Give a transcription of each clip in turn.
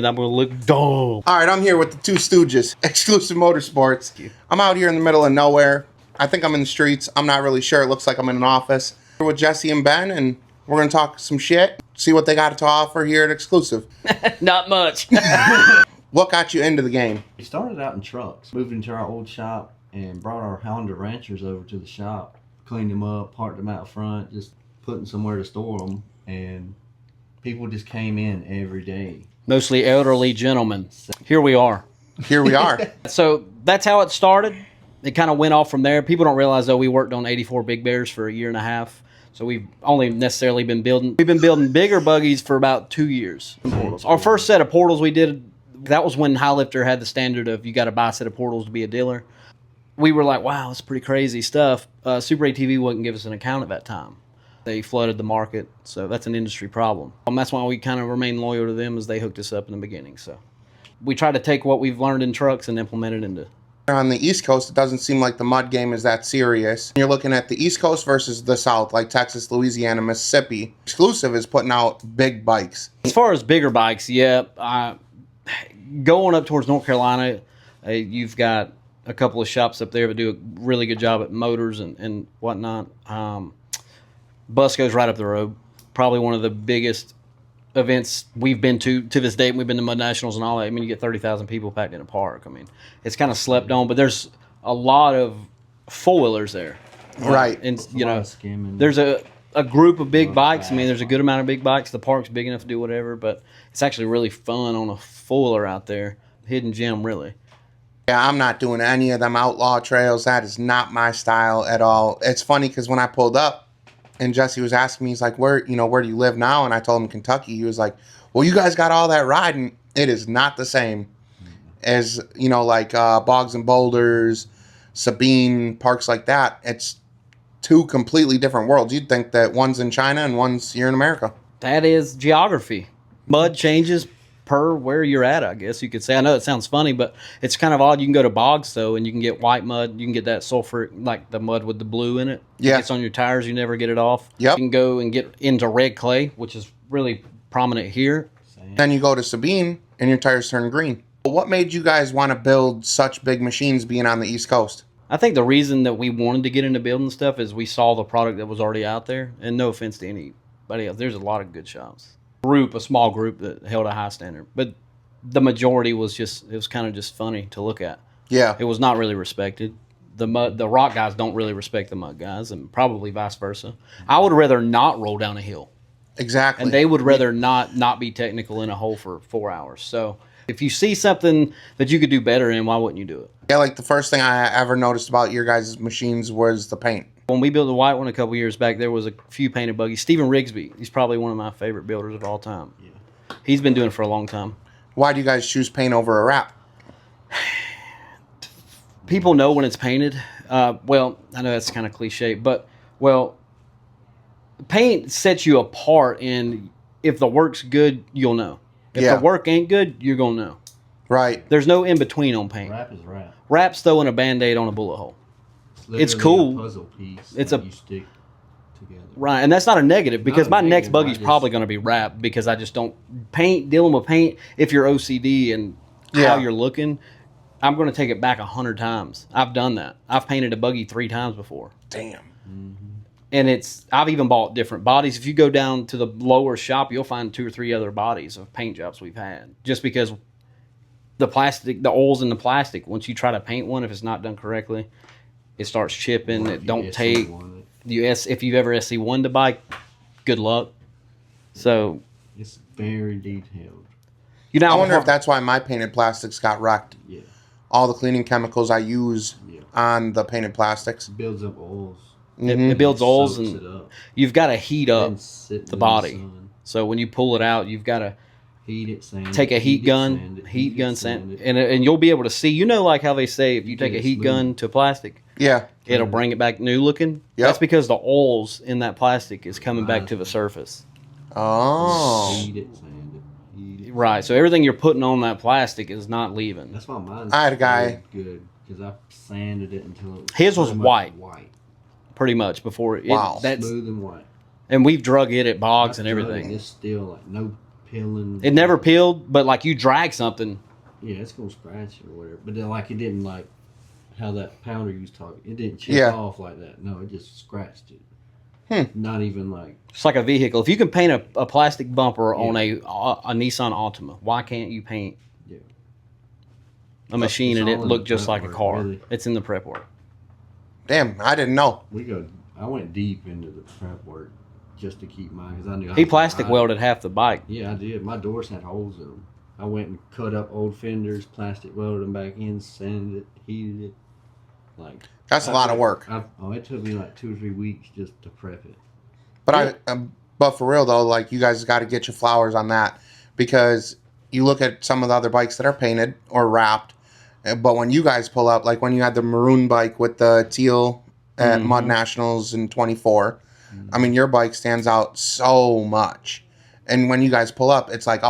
And I'm going to look dumb. All right, I'm here with the two stooges, Exxclusive Motorsports. I'm out here in the middle of nowhere. I think I'm in the streets. I'm not really sure. It looks like I'm in an office. We're with Jesse and Ben, and we're going to talk some shit, see what they got to offer here at Exxclusive. Not much. What got you into the game? We started out in trucks, moved into our old shop, and brought our Honda Ranchers over to the shop, cleaned them up, parked them out front, just putting somewhere to store them, and people just came in every day. Mostly elderly gentlemen. Here we are. Here we are. So that's how it started. It kind of went off from there. People don't realize, though, we worked on 84 Big Bears for a year and a half. So we've only necessarily been building. We've been building bigger buggies for about 2 years. Portals. Our first set of portals we did, that was when High Lifter had the standard of you got to buy a set of portals to be a dealer. We were like, wow, that's pretty crazy stuff. Super ATV wouldn't give us an account at that time. They flooded the market, so that's an industry problem. That's why we kind of remain loyal to them, as they hooked us up in the beginning. So we try to take what we've learned in trucks and implement it into. On the East Coast, it doesn't seem like the mud game is that serious. You're looking at the East Coast versus the South, like Texas, Louisiana, Mississippi. Exxclusive is putting out big bikes. As far as bigger bikes, yeah. Going up towards North Carolina, you've got a couple of shops up there that do a really good job at motors and whatnot. Bus goes right up the road. Probably one of the biggest events we've been to this date. We've been to Mud Nationals and all that. I mean, you get 30,000 people packed in a park. I mean, it's kind of slept on, but there's a lot of four-wheelers there. Right. And, you know, there's a group of big bikes. I mean, there's a good amount of big bikes. The park's big enough to do whatever, but it's actually really fun on a four-wheeler out there. Hidden gem, really. Yeah, I'm not doing any of them outlaw trails. That is not my style at all. It's funny because when I pulled up, and Jesse was asking me, he's like, where do you live now? And I told him Kentucky. He was like, well, you guys got all that riding. It is not the same as, like Bogs and Boulders, Sabine, parks like that. It's two completely different worlds. You'd think that one's in China and one's here in America. That is geography. Mud changes per where you're at, I guess you could say. I know it sounds funny, but it's kind of odd. You can go to bogs, though, and you can get white mud. You can get that sulfur, like the mud with the blue in it. Yeah. It gets on your tires. You never get it off. Yep. You can go and get into red clay, which is really prominent here. Then you go to Sabine, and your tires turn green. What made you guys want to build such big machines being on the East Coast? I think the reason that we wanted to get into building stuff is we saw the product that was already out there. And no offense to anybody else, there's a lot of good shops. A small group that held a high standard. But the majority was kind of just funny to look at. Yeah. It was not really respected. The rock guys don't really respect the mud guys, and probably vice versa. I would rather not roll down a hill. Exactly. And they would rather not be technical in a hole for 4 hours. So if you see something that you could do better in, why wouldn't you do it? Yeah, like the first thing I ever noticed about your guys' machines was the paint. When we built the white one a couple years back, there was a few painted buggies. Stephen Rigsby, he's probably one of my favorite builders of all time. Yeah. He's been doing it for a long time. Why do you guys choose paint over a wrap? People know when it's painted. Well, I know that's kind of cliche, but, paint sets you apart, and if the work's good, you'll know. If the work ain't good, you're going to know. Right. There's no in-between on paint. Wrap is wrap. Wrap's throwing a Band-Aid on a bullet hole. It's cool. A puzzle piece it's that you stick together. Right, and that's not a negative, because my next buggy's probably going to be wrapped, because I just don't dealing with paint. If you're OCD and how you're looking, I'm going to take it back 100 times. I've done that. I've painted a buggy 3 times before. Damn. Mm-hmm. And I've even bought different bodies. If you go down to the lower shop, you'll find 2 or 3 other bodies of paint jobs we've had. Just because the oil's in the plastic. Once you try to paint one, if it's not done correctly, it starts chipping. It don't take. If you've ever SC1'd a bike, good luck. So it's very detailed. I wonder if that's why my painted plastics got wrecked. Yeah. All the cleaning chemicals I use on the painted plastics. It builds up oils. It builds oils, and you've got to heat up the body. So when you pull it out, you've got to heat it, sand take a heat gun, sand it, and you'll be able to see. Like how they say, if you take a heat gun to plastic, it'll bring it back new looking. Yep. That's because the oils in that plastic is coming back to the surface. Oh. Heat it, sand it, heat it. Right. So everything you're putting on that plastic is not leaving. That's why mine's I had a guy good, because I sanded it until it was his was white. White. Pretty much before it. Wow. That's smooth and white. And we've drug it at bogs and everything. It's still like no peeling. It never peeled, but like you drag something. Yeah, it's gonna scratch it or whatever. But then, like, it didn't like how that powder you was talking. It didn't chip off like that. No, it just scratched it. Not even like. It's like a vehicle. If you can paint a plastic bumper on a Nissan Altima, why can't you paint a machine and it look just like a car? Really. It's in the prep work. Damn, I didn't know. I went deep into the prep work just to keep mine because I knew he plastic welded half the bike. Yeah, I did. My doors had holes in them. I went and cut up old fenders, plastic welded them back in, sanded it, heated it. Like that's a lot of work. It took me like 2 or 3 weeks just to prep it. But but for real though, like you guys got to get your flowers on that because you look at some of the other bikes that are painted or wrapped, but when you guys pull up, like when you had the maroon bike with the teal at Mud Nationals in 24, I mean your bike stands out so much, and when you guys pull up, it's like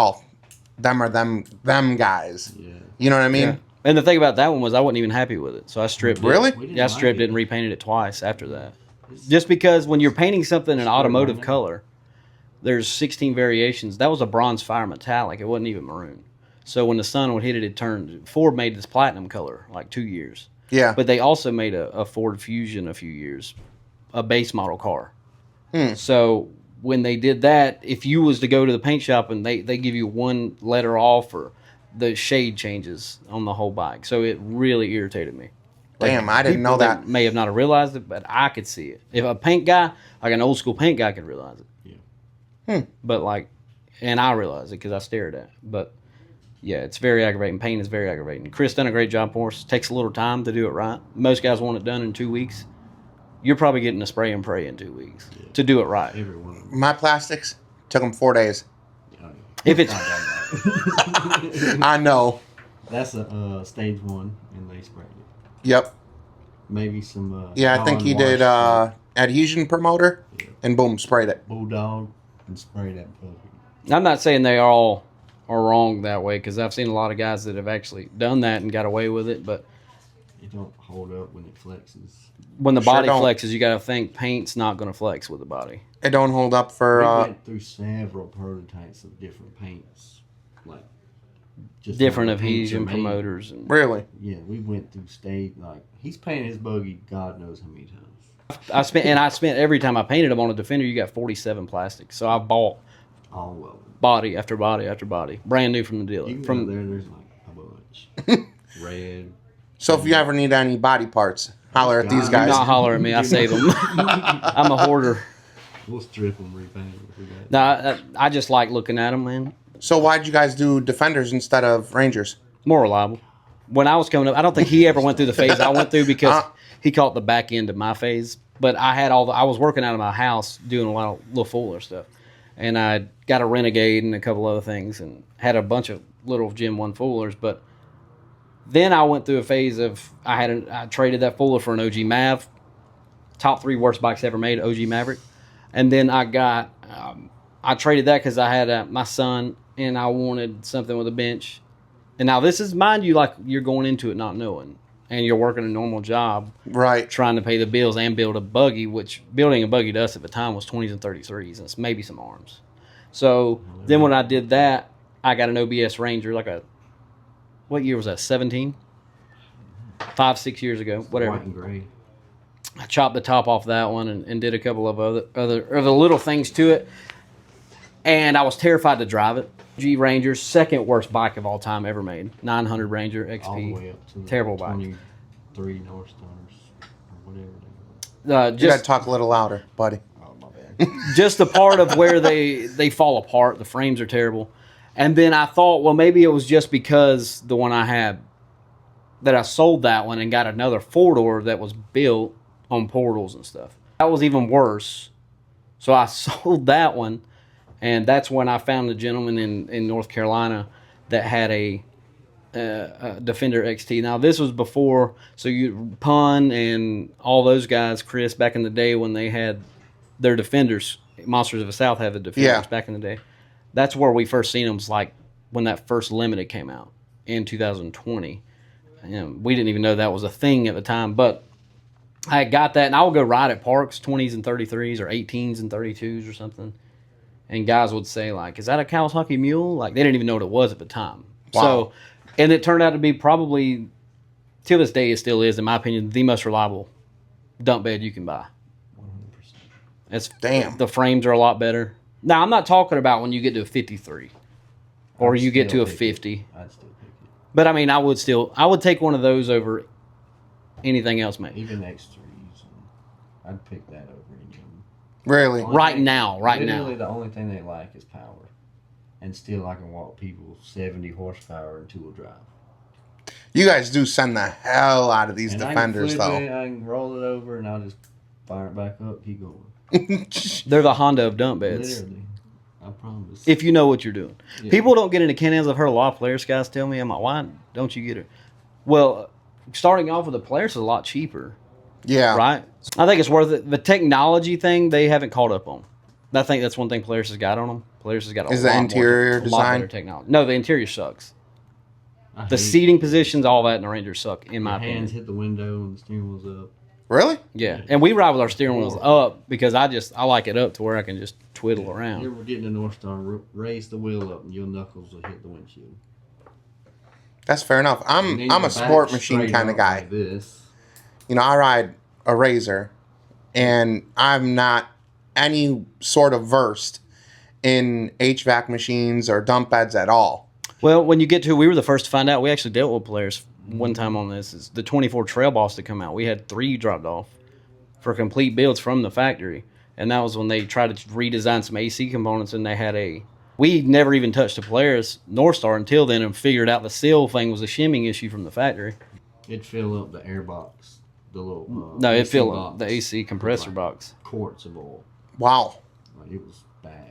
them are them guys. Yeah. You know what I mean? Yeah. And the thing about that one was I wasn't even happy with it, so I stripped it. Really? Yeah, I stripped it and repainted it twice after that. Just because when you're painting something in automotive color, there's 16 variations. That was a bronze fire metallic. It wasn't even maroon. So when the sun would hit it, it turned. Ford made this platinum color like 2 years. Yeah. But they also made a Ford Fusion a few years, a base model car. So when they did that, if you was to go to the paint shop and they give you one letter off or the shade changes on the whole bike. So it really irritated me. Like, damn, I didn't know that. May have not realized it, but I could see it. If a paint guy, like an old school paint guy, could realize it. Yeah. But like, and I realized it because I stared at it. But yeah, it's very aggravating. Paint is very aggravating. Chris done a great job for us. Takes a little time to do it right. Most guys want it done in 2 weeks. You're probably getting a spray and pray in 2 weeks to do it right. My plastics took them 4 days. If it's, I know. That's a stage 1, and they sprayed it. Yep. Maybe some. I think he did adhesion promoter, and boom, sprayed it. Bulldog and sprayed that puppy. I'm not saying they all are wrong that way because I've seen a lot of guys that have actually done that and got away with it, but it don't hold up when it flexes. When the body flexes, you got to think paint's not going to flex with the body. It don't hold up for. We went through several prototypes of different paints, like just different adhesion promoters. And really? Yeah, we went through stage like he's painted his buggy God knows how many times. I spent every time I painted them on a Defender, you got 47 plastics. So I bought all of them, body after body after body, brand new from the dealer. You can go there's like a bunch. Red. So if you ever need any body parts, holler at these guys. Do not holler at me. I save them. I'm a hoarder. We'll strip them, repaint them. No, I just like looking at them, man. So why'd you guys do Defenders instead of Rangers? More reliable. When I was coming up, I don't think he ever went through the phase I went through because he caught the back end of my phase. But I had I was working out of my house doing a lot of little Fuller stuff. And I got a Renegade and a couple other things and had a bunch of little Gen 1 Fullers. But then I went through a phase of I traded that Fuller for an OG Mav. Top 3 worst bikes ever made, OG Maverick. And then I got I traded that because I had my son and I wanted something with a bench. And now this is, mind you, like you're going into it not knowing. And you're working a normal job. Right. Trying to pay the bills and build a buggy, which building a buggy to us at the time was 20s and 33s and maybe some arms. So then when I did that, I got an OBS Ranger, what year was that, 17? 5-6 years ago, whatever. White and gray. I chopped the top off that one and did a couple of other little things to it. And I was terrified to drive it. G Ranger's second worst bike of all time ever made. 900 Ranger XP. All the way up to the terrible 23 North Stars or whatever. You gotta talk a little louder, buddy. Oh, my bad. Just the part of where they fall apart. The frames are terrible. And then I thought, well, maybe it was just because the one I had that I sold that one and got another 4-door that was built on portals and stuff. That was even worse. So I sold that one. And that's when I found a gentleman in North Carolina that had a Defender XT. Now, this was before, so you Pun and all those guys, Chris, back in the day when they had their Defenders, Monsters of the South had the Defenders back in the day. That's where we first seen them, was like when that first Limited came out in 2020. And we didn't even know that was a thing at the time, but I got that, and I would go ride at parks, 20s and 33s or 18s and 32s or something. and guys would say like, "Is that a Kawasaki Mule?" Like they didn't even know what it was at the time. Wow. So, and it turned out to be probably, till this day, it still is, in my opinion, the most reliable dump bed you can buy. 100%. It's Damn. The frames are a lot better. Now I'm not talking about when you get to a 53 or you get to a 50. I'd still pick it. But I mean, I would take one of those over anything else, maybe. Even X3s. I'd pick that over any of them. Really? Right now. Literally, the only thing they lack is power. And still, I can walk people 70 horsepower and two-wheel drive. You guys do send the hell out of these And Defenders, I though. can roll it over, and I'll just fire it back up, keep going. They're the Honda of dump beds. Literally. I promise. If you know what you're doing. Yeah. People don't get into Can-Ams. I've heard a lot of Polaris guys tell me, I'm like, why don't you get her? Well, starting off with the Polaris is a lot cheaper. Yeah. Right? I think it's worth it. The technology thing, they haven't caught up on. I think that's one thing Polaris has got on them. Polaris has got a Is the lot interior more, a lot design? better technology. No, the interior sucks. I The hate seating positions, all that in the Ranger suck, in my your hands opinion. hit the window and the steering wheel's up. Really? Yeah, and we ride with our steering wheels up because I like it up to where I can just twiddle around. You ever get in a North Star, raise the wheel up, and your knuckles will hit the windshield. That's fair enough. And then I'm your a sport back machine straight kind of up guy. like this. You know, I ride a Razor, and I'm not any sort of versed in HVAC machines or dump beds at all. Well, when you get to, we were the first to find out. We actually dealt with Polaris one time on this. Is the 24 Trail Boss to come out. We had 3 dropped off for complete builds from the factory, and that was when they tried to redesign some AC components. And they had we never even touched a Polaris North Star until then, and figured out the seal thing was a shimming issue from the factory. It'd fill up the air box, the little No, it AC filled box the AC compressor with, box. quarts of oil. Wow. Like, it was bad.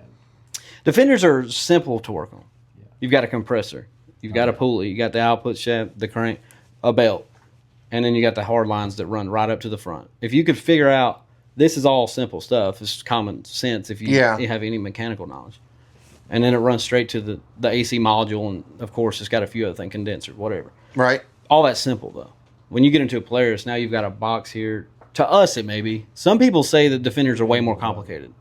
Defenders are simple to work on. Yeah. You've got a compressor, you've got a pulley, you got the output shaft, the crank, a belt, and then you got the hard lines that run right up to the front. If you could figure out, this is all simple stuff. It's common sense if you have any mechanical knowledge. And then it runs straight to the AC module, and of course it's got a few other things, condenser, whatever. Right. All that's simple though. When you get into a Polaris, now you've got a box here. To us, it may be. Some people say that Defenders are way more complicated.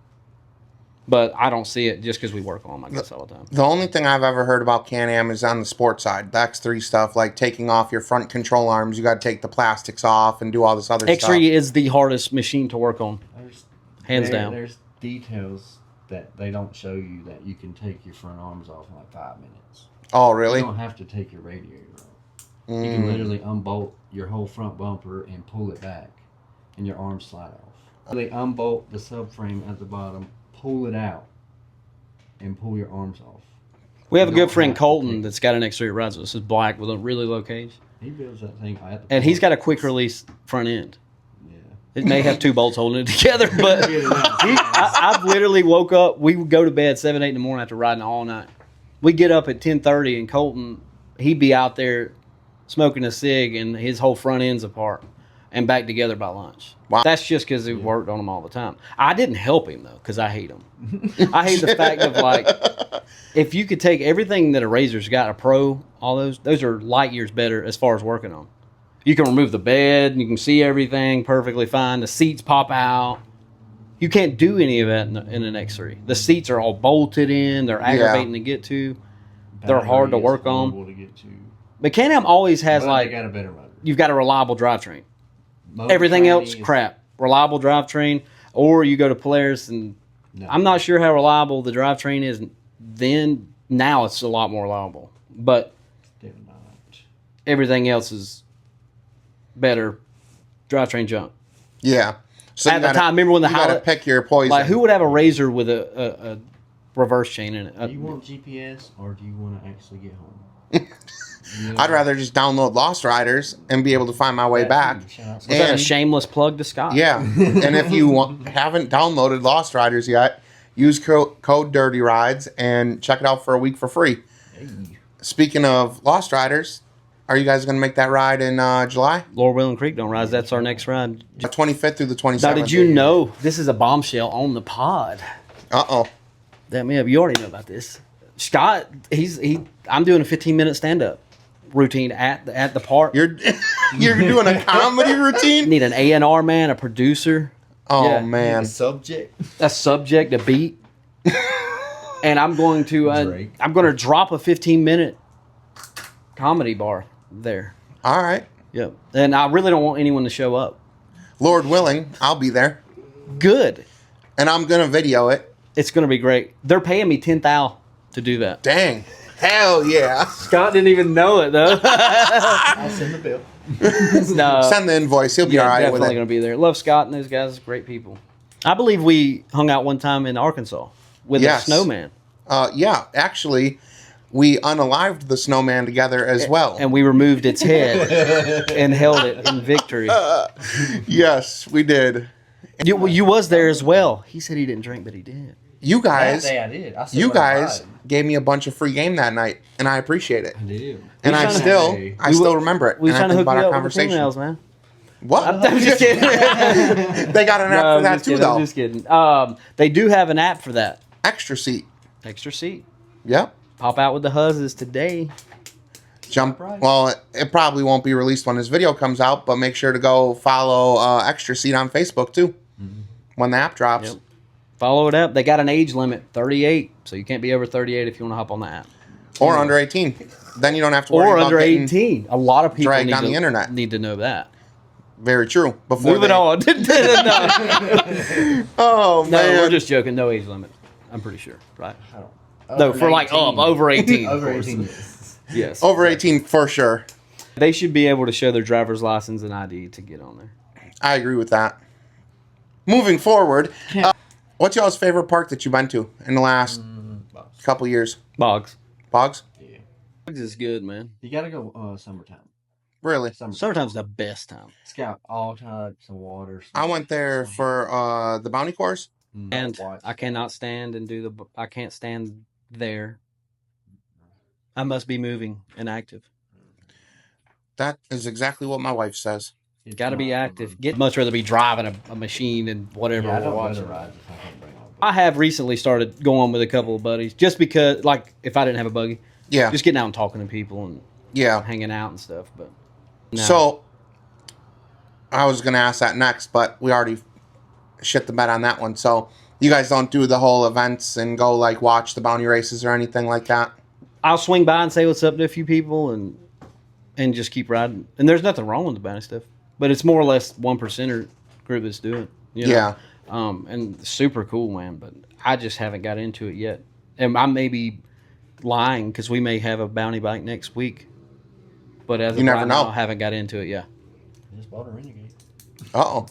But I don't see it just because we work on them, I guess, all the time. The only thing I've ever heard about Can-Am is on the sports side. The X3 stuff, like taking off your front control arms. You got to take the plastics off and do all this other X3 stuff. is the hardest machine to work on. Hands down. There's details that they don't show you that you can take your front arms off in like 5 minutes. Oh, really? You don't have to take your radiator off. You can literally unbolt your whole front bumper and pull it back, and your arms slide off. They unbolt the subframe at the bottom, pull it out, and pull your arms off. We have a You good don't friend, have to Colton, take- that's got an X3 rides. This is black with a really low cage. He builds that thing at the And he's got a quick release front end. Yeah. It may have 2 bolts holding it together, but I've literally woke up. We would go to bed 7, 8 in the morning after riding all night. We get up at 10:30, and Colton, he'd be out there smoking a cig, and his whole front end's apart and back together by lunch. Wow. That's just because he worked on them all the time. I didn't help him, though, because I hate him. I hate the fact of, like, if you could take everything that a Razor's got, a Pro, all those are light years better as far as working on. You can remove the bed, and you can see everything perfectly fine. The seats pop out. You can't do any of that in an X3. The seats are all bolted in. They're aggravating to get to. They're hard to work on. To get to. But Can-Am always has, But like, they got a better motor. you've got a reliable drivetrain. Motor Everything training else, is- crap. Reliable drivetrain. Or you go to Polaris, and No. I'm not sure how reliable the drivetrain is then. Now it's a lot more reliable. But Still not. everything else is better drivetrain junk. Yeah. So At the time, remember when the you got to Highlight, pick your poison. like, who would have a Razor with a reverse chain in it? Do you want GPS or do you want to actually get home? I'd rather just download Lost Riders and be able to find my way back. Was that a And- shameless plug to Scott? Yeah. And if you haven't downloaded Lost Riders yet, use code DirtyRidez and check it out for a week for free. Speaking of Lost Riders, are you guys going to make that ride in July? Laurel Wheeling Creek don't rise. That's our next ride. 25th through the 27th. Now, did you know this is a bombshell on the pod? Uh-oh. That me up. You already know about this. Scott, I'm doing a 15-minute stand-up routine at the park. You're doing a comedy routine? Need an A&R man, a producer, Oh, Yeah. man. subject. a subject, a beat. And I'm going to drop a 15-minute comedy bar there. All right. Yep. And I really don't want anyone to show up. Lord willing, I'll be there. Good. And I'm going to video it. It's going to be great. They're paying me $10,000 to do that. Dang. Hell yeah. Scott didn't even know it, though. I'll send the bill. No. Send the invoice. He'll be all right with definitely it. going to be there. Love Scott and those guys. Great people. I believe we hung out one time in Arkansas with a snowman. Yeah. Actually, we unalived the snowman together as well. And we removed its head and held it in victory. Yes, we did. You was there as well. He said he didn't drink, but he did. You guys, That day I did. I said you what I guys lied. gave me a bunch of free game that night, and I appreciate it. I did. And I still remember it. We And were trying I to think hook you about our up with the conversation. females, man. What? I'm just kidding. They got an app for that too, though. I'm just kidding. They do have an app for that. Extra seat. Extra seat. Yep. Pop out with the huzzes today. Jump. Well, it probably won't be released when this video comes out, but make sure to go follow Extra Seat on Facebook too when the app drops. Yep. Follow it up. They got an age limit, 38, so you can't be over 38 if you want to hop on the app. Or under 18. Then you don't have to worry Or about under getting 18. A lot of people dragged on the internet. need to know that. Very true. Before Moving on. Oh No, man. we're just joking. No age limit. I'm pretty sure, right? I don't. No, for like over 18. of Over course. 18 years. Yes. Over 18 for sure. They should be able to show their driver's license and ID to get on there. I agree with that. Moving forward, what's y'all's favorite park that you've been to in the last couple years? Boggs. Boggs? Yeah. Boggs is good, man. You gotta go summertime. Really? Summertime's the best time. It's got all types of water. I went there for the bounty course. And I cannot stand and do the. I can't stand there. I must be moving and active. That is exactly what my wife says. Got to be active. Much rather be driving a machine and whatever I we're don't watching. Ridez if I can't bring my buggy. I have recently started going with a couple of buddies just because, like, if I didn't have a buggy, Yeah. just getting out and talking to people and Yeah. hanging out and stuff. But no. So, I was going to ask that next, but we already shit the bed on that one. So, you guys don't do the whole events and go, like, watch the bounty races or anything like that? I'll swing by and say what's up to a few people and just keep riding. And there's nothing wrong with the bounty stuff, but it's more or less 1%er group that's doing it. You know? Yeah. And super cool, man. But I just haven't got into it yet. And I may be lying because we may have a bounty bike next week. But as You of never right know. now, I haven't got into it yet. I just bought a Renegade. Uh-oh.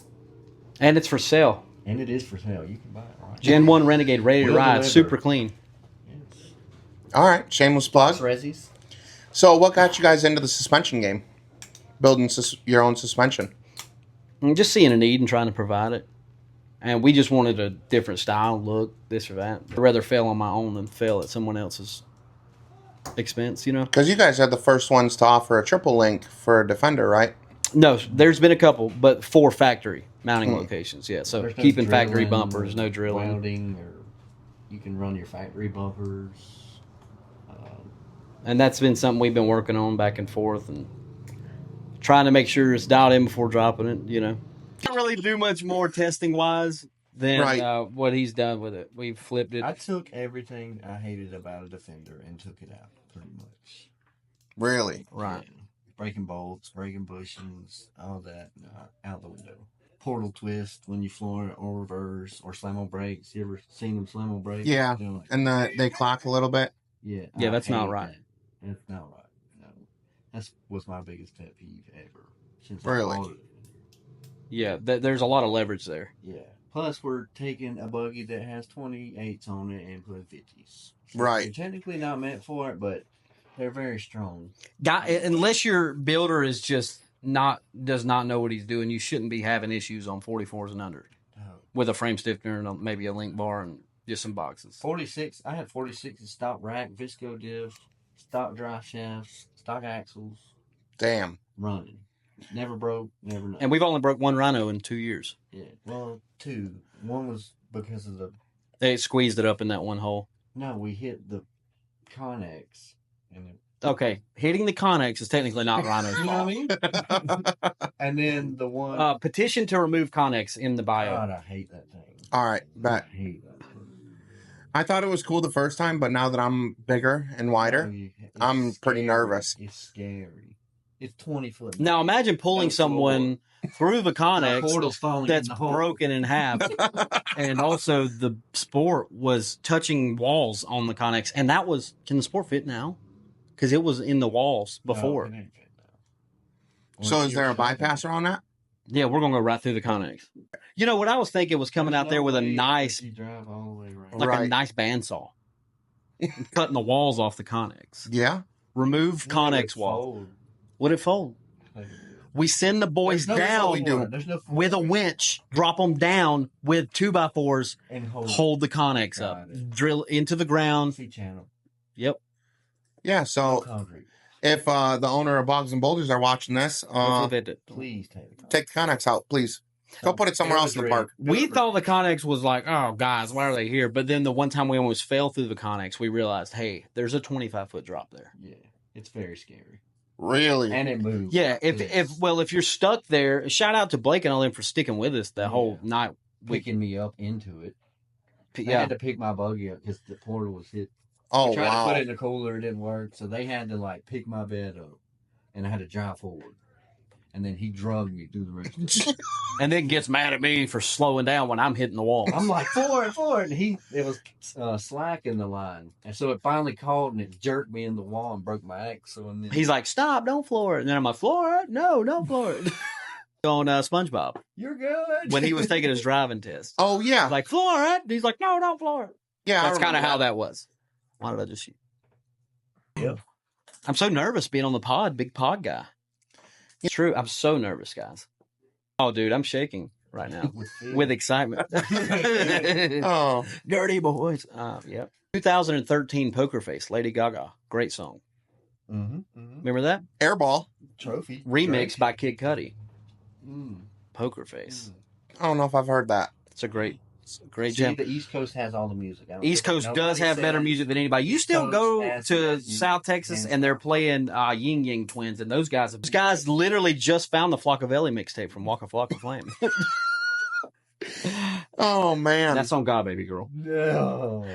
And it's for sale. And it is for sale. You can buy it right. Gen 1 Renegade, ready to We'll ride, deliver. super clean. Yes. All right. Shameless plug. Resis. So, what got you guys into the suspension game? Building your own suspension. And just seeing a need and trying to provide it. And we just wanted a different style, look, this or that. I'd rather fail on my own than fail at someone else's expense, you know? Because you guys are the first ones to offer a triple link for a Defender, right? No, there's been a couple, but 4 factory mounting locations, yeah. So There's no keeping factory drilling bumpers, no or drilling. Welding, or you can run your factory bumpers. And that's been something we've been working on back and forth and trying to make sure it's dialed in before dropping it, you know. Can't really do much more testing wise than what he's done with it. We've flipped it. I took everything I hated about a Defender and took it out, pretty much. Really? Right. Yeah. Breaking bolts, breaking bushings, all that out the window. Portal twist when you floor it or reverse or slam on brakes. You ever seen them slam on brakes? Yeah. You know, like, And they clock a little bit? yeah. Yeah, I that's not hate right. that. That's not right. No. That was my biggest pet peeve ever. Since Really? I bought it. Yeah, there's a lot of leverage there. Yeah. Plus, we're taking a buggy that has 28s on it and putting 50s. So Right. they're technically not meant for it, but they're very strong. Unless your builder is just does not know what he's doing, you shouldn't be having issues on 44s and under with a frame stiffener and maybe a link bar and just some boxes. 46. I had 46 stock rack, visco diff, stock drive shafts, stock axles, Damn. running. Never broke, never nothing. And we've only broke one Rhino in 2 years. Yeah. Well, 2. One was because of the. They squeezed it up in that one hole. No, we hit the Connex. And it, Okay, hitting the Connex is technically not Rhino's you know what I fault. mean? And then the one. Petition to remove Connex in the bio. God, I hate that thing. All right. Bet. I hate that thing. I thought it was cool the first time, but now that I'm bigger and wider, I'm pretty nervous. It's scary. It's 20 foot. Now imagine pulling someone through the Connex that's broken in half. And also the Sport was touching walls on the Connex. And that was, can the Sport fit now? Because it was in the walls before. No, it ain't fit now. So is there a bypasser on that? Yeah, we're going to go right through the Connex. You know, what I was thinking was coming out there with a nice, You drive all the way around. like a nice bandsaw. Cutting the walls off the Connex. Yeah. Remove Connex wall. Would it fold? We send the boys down with a winch, drop them down with 2x4s, and hold the Connex up, drill into the ground. C-channel. Yep. Yeah, so if the owner of Bogs and Boulders are watching this, please take the Connex out, please. Go put it somewhere else in the park. We thought the Connex was like, oh, guys, why are they here? But then the one time we almost fell through the Connex, we realized, hey, there's a 25-foot drop there. Yeah, it's very scary. Really? And it moves. Yeah, if you're stuck there, shout out to Blake and all them for sticking with us the whole night. Picking me up into it. I had to pick my buggy up because the portal was hit. Oh, I tried to put it in the cooler, it didn't work. So they had to like pick my bed up and I had to drive forward. And then he drugged me through the rest of it. And then gets mad at me for slowing down when I'm hitting the wall. I'm like, forward. And it was slack in the line. And so it finally caught and it jerked me in the wall and broke my axle. And then he's like, stop, don't floor it. And then I'm like, floor it? No, don't floor it. On SpongeBob. You're good. When he was taking his driving test. Oh, yeah. Like, floor it. And he's like, no, don't floor it. Yeah, that's kind of how that was. Why did I just shoot? Yeah. I'm so nervous being on the pod, big pod guy. It's true. I'm so nervous, guys. Oh, dude, I'm shaking right now with excitement. Oh, dirty boys. Yep. 2013 Poker Face, Lady Gaga. Great song. Remember that? Airball. Trophy. Remixed by Kid Cudi. Poker Face. I don't know if I've heard that. It's a great gem. The East Coast has all the music. East Coast does have better music than anybody. You still go to South Texas and they're playing Ying Yang Twins, and those guys literally just found the Flockavelli mixtape from Waka Flocka Flame. Oh, man. That's on God, Baby Girl. No.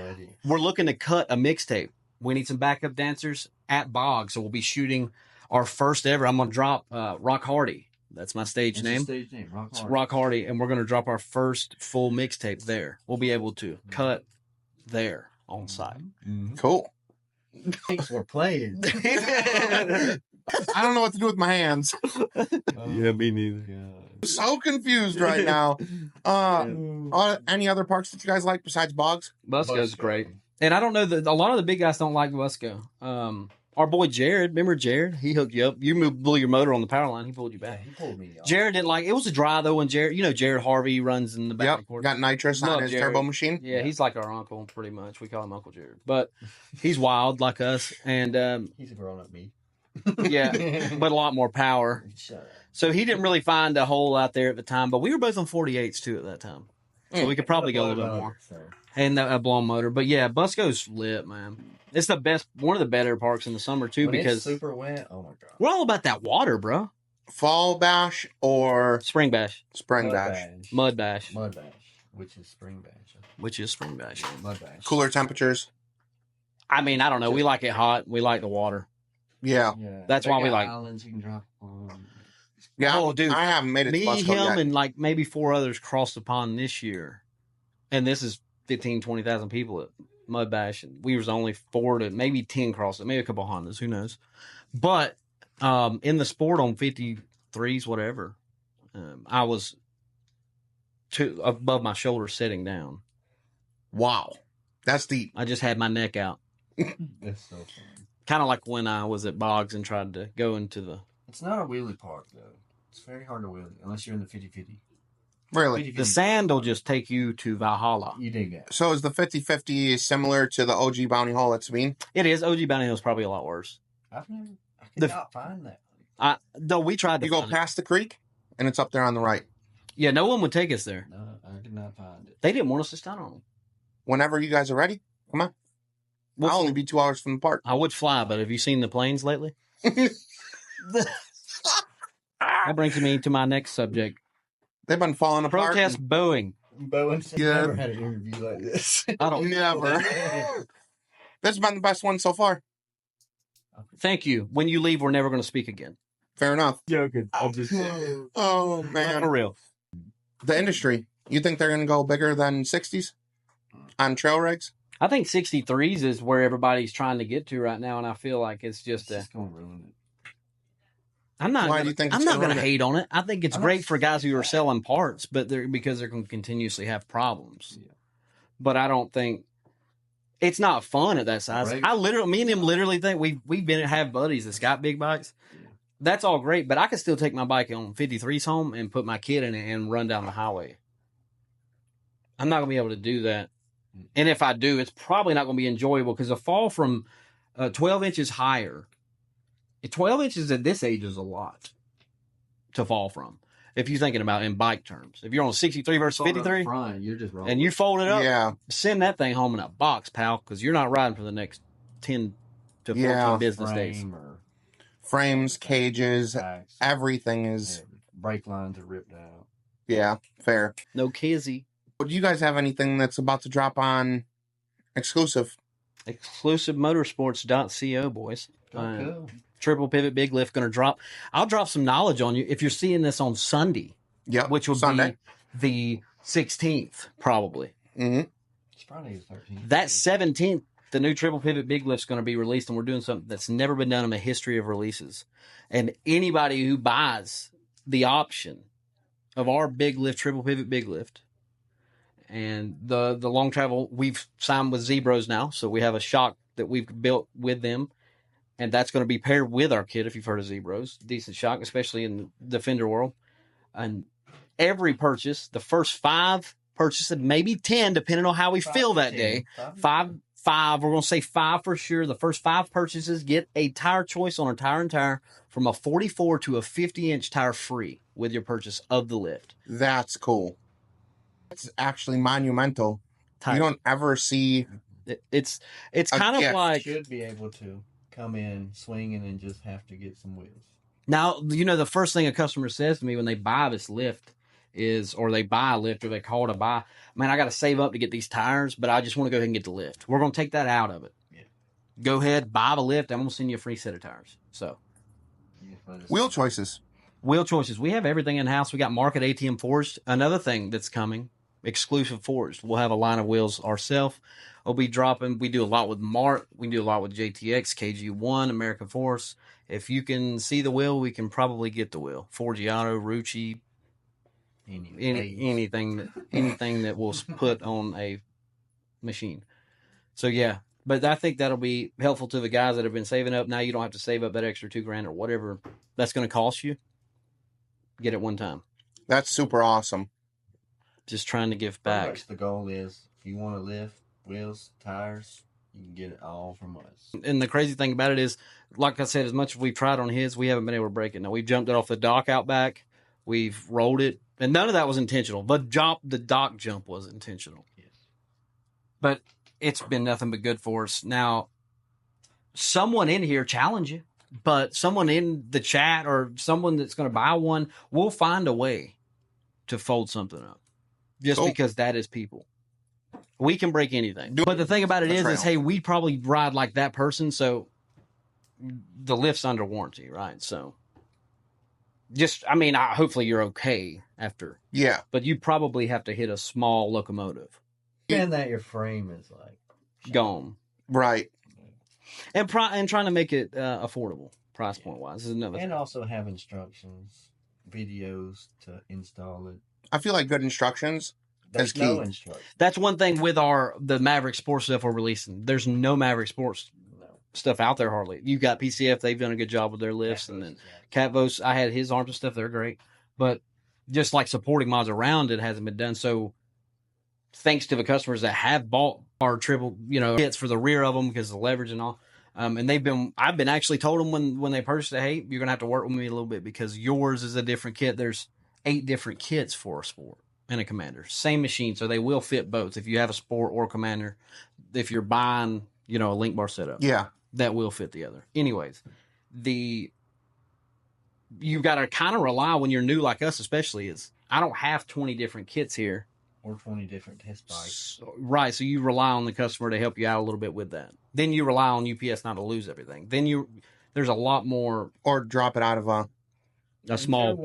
We're looking to cut a mixtape. We need some backup dancers at Bog, so we'll be shooting our first ever. I'm going to drop Rock Hardy. That's my stage name. Stage name, Rock Hardy. Rock Hardy, and we're going to drop our first full mixtape there. We'll be able to cut there on site. Cool. Thanks for playing. I don't know what to do with my hands. Yeah, me neither. I'm so confused right now. Any other parks that you guys like besides Bogs? Busco's great. And I don't know that a lot of the big guys don't like Busco. Our boy Jared, remember Jared? He hooked you up. You blew your motor on the power line. He pulled you back. Yeah, he pulled me off. Jared didn't like it. Was a dry though. When Jared, Jared Harvey runs in the back. Yep, got nitrous on his turbo machine. Yeah, he's like our uncle, pretty much. We call him Uncle Jared, but he's wild like us, and he's a grown up me. Yeah, but a lot more power. Shut up. So he didn't really find a hole out there at the time, but we were both on 48s too at that time, so we could probably go a little bit more. And a blown motor, but yeah, Busco's lit, man. It's the best, one of the better parks in the summer too, because it's super wet. Oh my god, we're all about that water, bro. Fall bash or spring bash? Spring bash. Mud bash. Mud bash, which is spring bash. Which is spring bash. Mud bash. Cooler temperatures. I mean, I don't know. We like it hot. We like the water. Yeah. That's why we like islands you can drop on. Yeah. Oh, dude, I haven't made it. Me, to Busco him, yet. and like maybe 4 others crossed the pond this year, and this is 15,000 to 20,000 people at Mud Bash, and we was only 4 to maybe 10 crossed it, maybe a couple Hondas, who knows. But in the sport on 53s, whatever, I was above my shoulder sitting down. Wow, that's deep. I just had my neck out. That's so funny. Kind of like when I was at Boggs and tried to go into the... It's not a wheelie park, though. It's very hard to wheelie, unless you're in the 50-50. Really? The sand will just take you to Valhalla. You dig that. So is the 50-50 similar to the OG Bounty Hole at Sabine? It is. OG Bounty Hill is probably a lot worse. I could not find that. Though we tried to You go past the creek, and it's up there on the right. Yeah, no one would take us there. No, I could not find it. They didn't want us to stand on them. Whenever you guys are ready, come on. I'll only be 2 hours from the park. I would fly, but have you seen the planes lately? That brings me to my next subject. They've been falling apart. Protest Boeing. Bowen's Yeah. never had an interview like this. I don't. Never. This has been the best one so far. Thank you. When you leave, we're never going to speak again. Fair enough. Joking. I'm just Oh, for man. real. The industry. You think they're going to go bigger than 60s on trail rigs? I think 63s is where everybody's trying to get to right now, and I feel like it's just It's just gonna ruin it. I'm not. Why gonna, do you think I'm it's not gonna going to ruin it? hate on it. I think it's I'm great not- for guys who are selling parts, but because they're going to continuously have problems. Yeah. But I don't think it's not fun at that size. Right. Me and him literally think we've been have buddies that's got big bikes. Yeah. That's all great, but I could still take my bike on 53's home and put my kid in it and run down the highway. I'm not going to be able to do that. And if I do, it's probably not going to be enjoyable because a fall from 12 inches higher, 12 inches at this age is a lot to fall from. If you're thinking about in bike terms, if you're on 63 versus Fold up 53 front, you're just rolling. and you fold it up, Yeah. send that thing home in a box, pal, because you're not riding for the next 10 to 14 Yeah. business days. frame or Frames, cages, backs, everything is, brake lines are ripped out. yeah, fair. No kizzy. Do you guys have anything that's about to drop on Exclusive? Exclusive motorsports.co, boys. Cool. Triple pivot big lift going to drop. I'll drop some knowledge on you if you're seeing this on Sunday, Yep. which will Sunday. be the 16th, probably. Mm-hmm. It's Friday the 13th. That 17th, the new triple pivot big lift is going to be released, and we're doing something that's never been done in the history of releases. And anybody who buys the option of our big lift, triple pivot big lift, and the long travel, we've signed with Zebros now, so we have a shock that we've built with them, and that's going to be paired with our kit. If you've heard of Zebros, decent shock, especially in the Fender world. And every purchase, the first 5 purchases, maybe 10, depending on how we feel that day. 5. We're going to say 5 for sure. The first 5 purchases get a tire choice on a tire and tire from a 44 to a 50-inch tire free with your purchase of the lift. That's cool. It's actually monumental. Tire. You don't ever see. It's kind of gift. like Should be able to come in swinging and just have to get some wheels. now. The first thing a customer says to me when they buy this lift is, or they buy a lift, or they call to buy, man, I got to save up to get these tires, but I just want to go ahead and get the lift. We're going to take that out of it. Yeah. Go ahead, buy the lift. I'm going to send you a free set of tires. So. Wheel choices. Wheel choices. We have everything in house. We got market ATM Forged. Another thing that's coming, Exclusive Forged. We'll have a line of wheels ourselves. We'll be dropping. We do a lot with Mark. We do a lot with JTX, KG1, American Force. If you can see the wheel, we can probably get the wheel. Forgiato, Rucci, anything that we'll put on a machine. So yeah, but I think that'll be helpful to the guys that have been saving up. Now you don't have to save up that extra $2,000 or whatever that's going to cost you. Get it one time. That's super awesome. Just trying to give Pretty back. much the goal is if you want to lift wheels, tires, you can get it all from us. And the crazy thing about it is, like I said, as much as we've tried on his, we haven't been able to break it. Now we've jumped it off the dock out back. We've rolled it, and none of that was intentional. The dock jump was intentional. Yes. But it's been nothing but good for us. Now, someone in here challenge you, but someone in the chat or someone that's going to buy one will find a way to fold something up. Just Cool. because that is people. We can break anything. Do But the thing about it a is, trail. hey, we probably ride like that person, so the lift's under warranty, right? So hopefully you're okay after. Yeah. But you probably have to hit a small locomotive. And that your frame is like Gone. Right. And trying to make it affordable, price point wise, is another thing. and also have instructions, videos to install it. I feel like good instructions. There's That's no key. instructions. That's one thing with the Maverick Sports stuff we're releasing. There's no Maverick Sports No. stuff out there hardly. You got PCF; they've done a good job with their lifts, and then Catvos. I had his arms and stuff; they're great. But just like supporting mods around it hasn't been done. So thanks to the customers that have bought our triple, kits for the rear of them because of the leverage and all. And I've been actually told them when they purchased it, hey, you're gonna have to work with me a little bit because yours is a different kit. There's 8 different kits for a Sport and a Commander, same machine, so they will fit both. If you have a Sport or Commander, if you're buying, a link bar setup, Yeah. that will fit the other. Anyways, you've got to kind of rely when you're new like us, especially, is I don't have 20 different kits here or 20 different test bikes. Right. So you rely on the customer to help you out a little bit with that. Then you rely on UPS not to lose everything. Then there's a lot more. Or drop it out of a small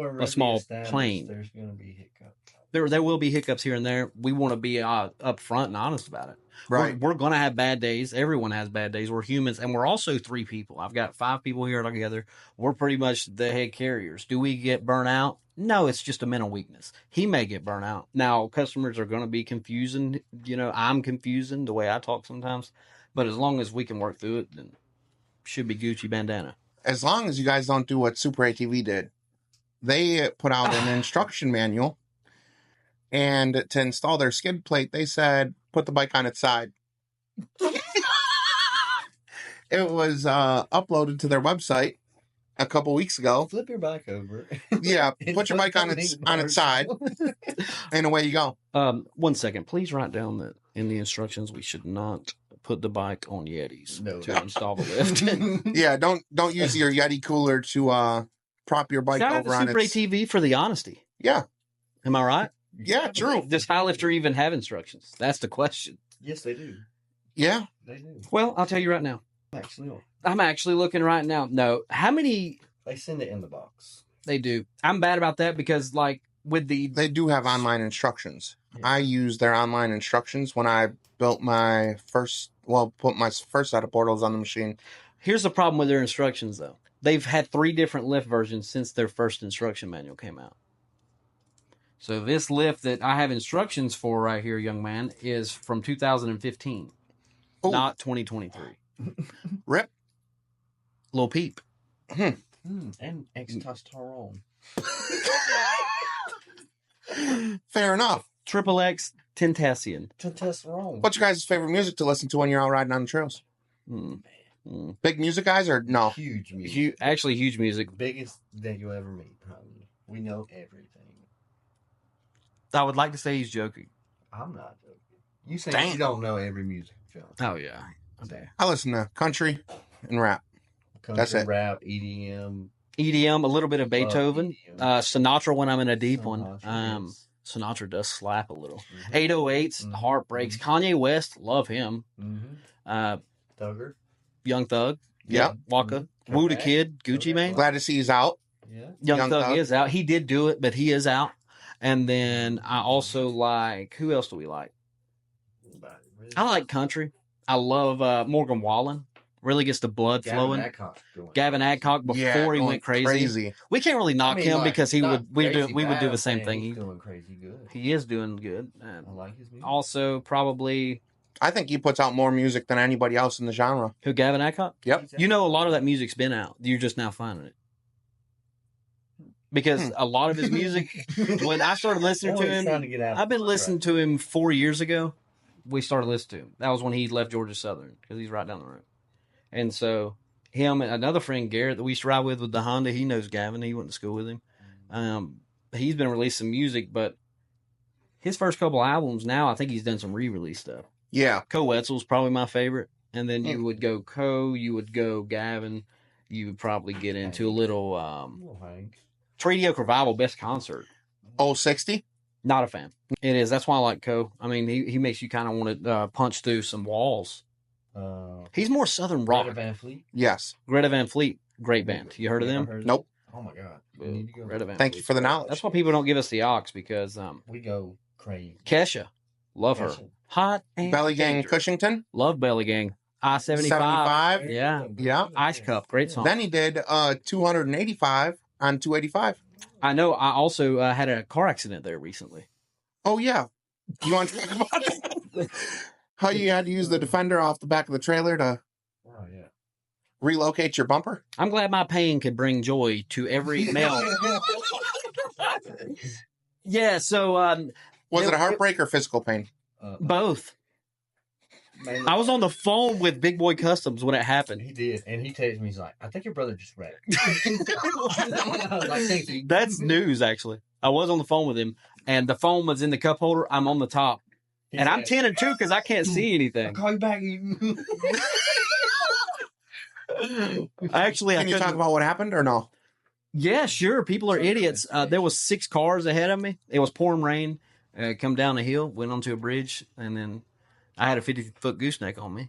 plane. There's going to be hiccups. There will be hiccups here and there. We want to be upfront and honest about it. Right. We're going to have bad days. Everyone has bad days. We're humans, and we're also 3 people. I've got 5 people here together. We're pretty much the head carriers. Do we get burnt out? No, it's just a mental weakness. He may get burnt out. Now, customers are going to be confusing. I'm confusing the way I talk sometimes. But as long as we can work through it, then should be Gucci bandana. As long as you guys don't do what Super ATV did. They put out an instruction manual. And to install their skid plate, they said, put the bike on its side. It was uploaded to their website a couple weeks ago. Flip your bike over. Yeah, put your bike on its side, and away you go. 1 second. Please write down that in the instructions we should not put the bike on Yetis to install the lift. Yeah, don't use your Yeti cooler to prop your bike over on Super its... ATV for the honesty. Yeah. Am I right? Yeah, true. Does High Lifter even have instructions? That's the question. Yes, they do. Yeah. They do. Well, I'll tell you right now. I'm actually looking right now. No. How many... They send it in the box. They do. I'm bad about that because, like, with the... They do have online instructions. Yeah. I used their online instructions when I built my put my first set of portals on the machine. Here's the problem with their instructions, though. They've had 3 different lift versions since their first instruction manual came out. So this lift that I have instructions for right here, young man, is from 2015, not 2023. Rip. Lil Peep. And testosterone. Fair enough. Triple X Tentacion. Testosterone. What's your guys' favorite music to listen to when you're out riding on the trails? Big music guys or no? Huge music. Actually, huge music. Biggest that you'll ever meet, probably. We know everything. I would like to say he's joking. I'm not joking. You say you don't know every music genre. Oh, yeah. Okay. I listen to country and rap. Country, That's it. Rap, EDM. EDM, a little bit of Beethoven. EDM. Sinatra when I'm in a deep one. Sinatra, Sinatra does slap a little. Mhm. 808s, Heartbreaks. Kanye West, love him. Thugger. Young Thug. Yep. Waka. Woo the Kid. Gucci Mane. Glad to see he's out. Yeah. Young Thug Thug. is out. He did do it, but he is out. And then I also like, who else do we like? I like country. I love Morgan Wallen. Really gets the blood flowing. Gavin Adcock before he went crazy. We can't really knock him because we would do the same thing. He's doing crazy good. He is doing good. And I like his music. also probably I think he puts out more music than anybody else in the genre. who Gavin Adcock? Yep. You know, a lot of that music's been out. You're just now finding it. Because a lot of his music, when I started listening to him, I've been listening to him 4 years ago. We started listening to him. That was when he left Georgia Southern because he's right down the road. And so him and another friend, Garrett, that we used to ride with the Honda, he knows Gavin. He went to school with him. He's been releasing music, but his first couple albums now, I think he's done some re-release stuff. Yeah. Co Wetzel's probably my favorite. And then you would go Co, you would go Gavin. You would probably get into a little Mediocre Revival, best concert. 060? Not a fan. It is. That's why I like Co. I mean, he makes you kind of want to punch through some walls. He's more Southern rock. Greta Van Fleet. Yes. Greta Van Fleet, great band. You heard of them? Nope. Oh my god. Greta Van Thank Fleet. you for the knowledge. That's why people don't give us the aux because we go crazy. Kesha, love her. Hot and Belly Gang dangerous. Cushington? Love Belly Gang. I-75. 75? Yeah. Yeah. Ice Cup, great song. Then he did 285 on 285. I know. I also had a car accident there recently. Oh, yeah. You want to talk about that? How you had to use the Defender off the back of the trailer to relocate your bumper? I'm glad my pain could bring joy to every male. Yeah, so... Was it a heartbreak or physical pain? Both. I was on the phone with Big Boy Customs when it happened. He did, and he texted me. He's like, "I think your brother just wrecked." That's news, actually. I was on the phone with him, and the phone was in the cup holder. I'm on the top, and I'm 10 and 2 because I can't see anything. I'll call you back. Actually, Can you talk about what happened or no? Yeah, sure. People are idiots. There was 6 cars ahead of me. It was pouring rain. come down the hill, went onto a bridge, and then I had a 50-foot gooseneck on me.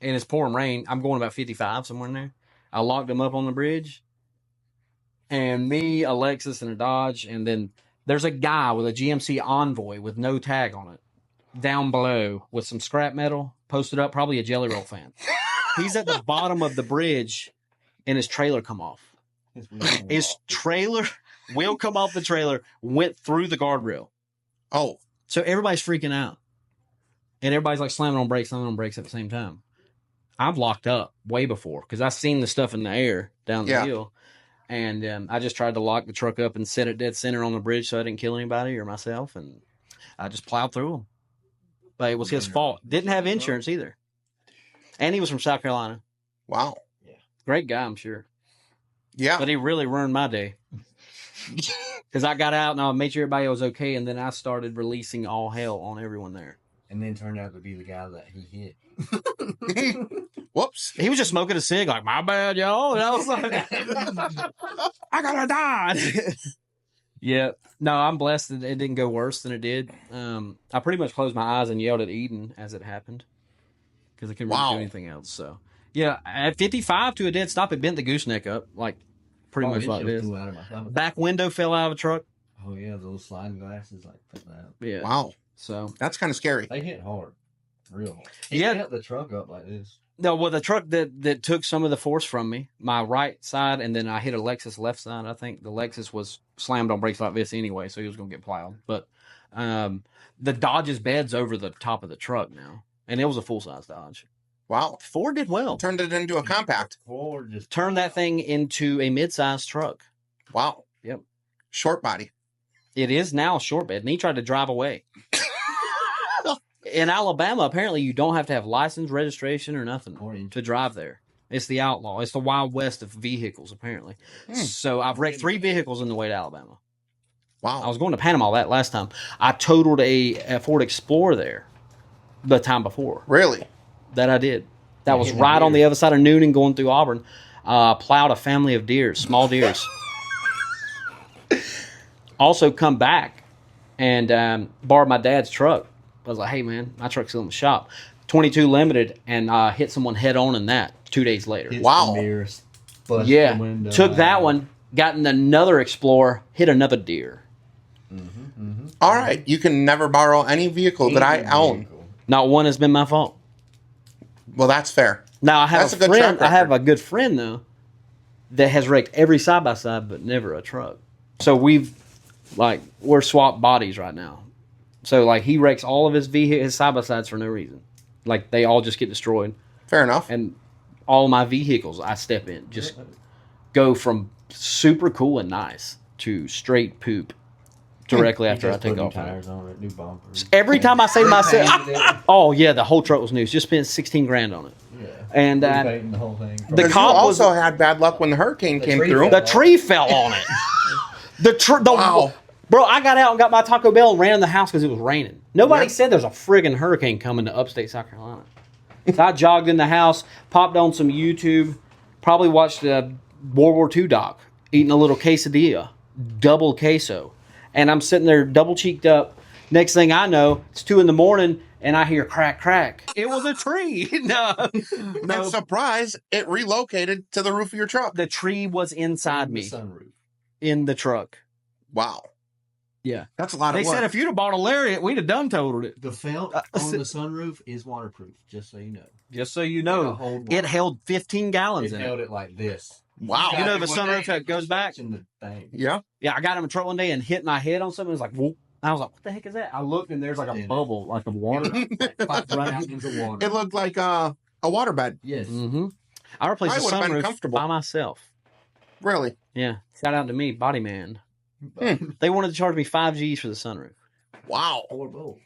And it's pouring rain. I'm going about 55, somewhere in there. I locked them up on the bridge. And me, Alexis, and a Dodge. And then there's a guy with a GMC Envoy with no tag on it down below with some scrap metal posted up, probably a Jelly Roll fan. He's at the bottom of the bridge, and his trailer come off. His trailer will come off the trailer, went through the guardrail. Oh. So everybody's freaking out. And everybody's like slamming on brakes at the same time. I've locked up way before because I've seen the stuff in the air down the hill. And I just tried to lock the truck up and set it dead center on the bridge so I didn't kill anybody or myself. And I just plowed through them. But it was his fault. Didn't have insurance either. And he was from South Carolina. Wow. Yeah. Great guy, I'm sure. Yeah. But he really ruined my day. Because I got out and I made sure everybody was okay. And then I started releasing all hell on everyone there. And then turned out to be the guy that he hit. Whoops. He was just smoking a cig, like, my bad, y'all. And I was like, I gotta die. Yeah. No, I'm blessed that it didn't go worse than it did. I pretty much closed my eyes and yelled at Eden as it happened. Because I couldn't really do anything else. So, yeah, at 55 to a dead stop, it bent the gooseneck up, like, pretty much like this. Back window fell out of a truck. Oh, yeah, those sliding glasses, like, fell out. Yeah. Wow. So that's kind of scary. They hit hard. Real hard. Yeah. Hit the truck up like this. No, well, the truck that took some of the force from me, my right side, and then I hit a Lexus left side. I think the Lexus was slammed on brakes like this anyway, so he was going to get plowed. But the Dodge's bed's over the top of the truck now, and it was a full-size Dodge. Wow. Ford did well. Turned it into a compact. Ford just Turned that thing into a mid-sized truck. Wow. Yep. Short body. It is now a short bed, and he tried to drive away. In Alabama, apparently you don't have to have license, registration, or nothing to drive there. It's the outlaw. It's the Wild West of vehicles, apparently. So I've wrecked 3 vehicles on the way to Alabama. Wow. I was going to Panama that last time. I totaled a Ford Explorer there the time before. Really? That I did. That was right on the other side of Noonan going through Auburn. Plowed a family of deers, small deers. Also come back and borrowed my dad's truck. I was like, hey, man, my truck's still in the shop. 22 Limited, and hit someone head on in that 2 days later. Wow. Yeah. Took that one, got in another Explorer, hit another deer. All right. You can never borrow any vehicle that I own. Not one has been my fault. Well, that's fair. Now, I have That's a a good friend. track record. I have a good friend, though, that has wrecked every side-by-side, but never a truck. So we're swapped bodies right now. So, like, he wrecks all of his side-by-sides for no reason. Like, they all just get destroyed. Fair enough. And all my vehicles, I step in. Just go from super cool and nice to straight poop directly after I take off. Tires on it, new bumpers. Every time I say to myself, oh, yeah, the whole truck was new. Just spent $16,000 on it. Yeah. And the whole thing. the You cop also had bad luck when the hurricane came through. the tree fell on it. Wow. Bro, I got out and got my Taco Bell and ran in the house because it was raining. Nobody said there's a friggin' hurricane coming to upstate South Carolina. So I jogged in the house, popped on some YouTube, probably watched a World War II doc, eating a little quesadilla, double queso. And I'm sitting there double cheeked up. Next thing I know, it's 2 a.m. and I hear crack, crack. It was a tree. And surprise, it relocated to the roof of your truck. The tree was inside me. The sunroof. In the truck. Wow. Yeah. That's a lot of They work. said if you'd have bought a Lariat, we'd have done totaled it. The felt on the sunroof is waterproof, just so you know. Just so you know, it held 15 gallons It in held it. it like this. Wow. You know the sunroof that goes back? In the thing. Yeah. Yeah, I got in a truck one day and hit my head on something. It was like, whoop. I was like, what the heck is that? I looked and there's like a bubble, like of water. Popped right out into water. It looked like a waterbed. Yes. Mm-hmm. I replaced the I would've been sunroof comfortable. by myself. Really? Yeah. Shout out to me, Body Man. They wanted to charge me 5 G's for the sunroof. Wow. 4 bolts.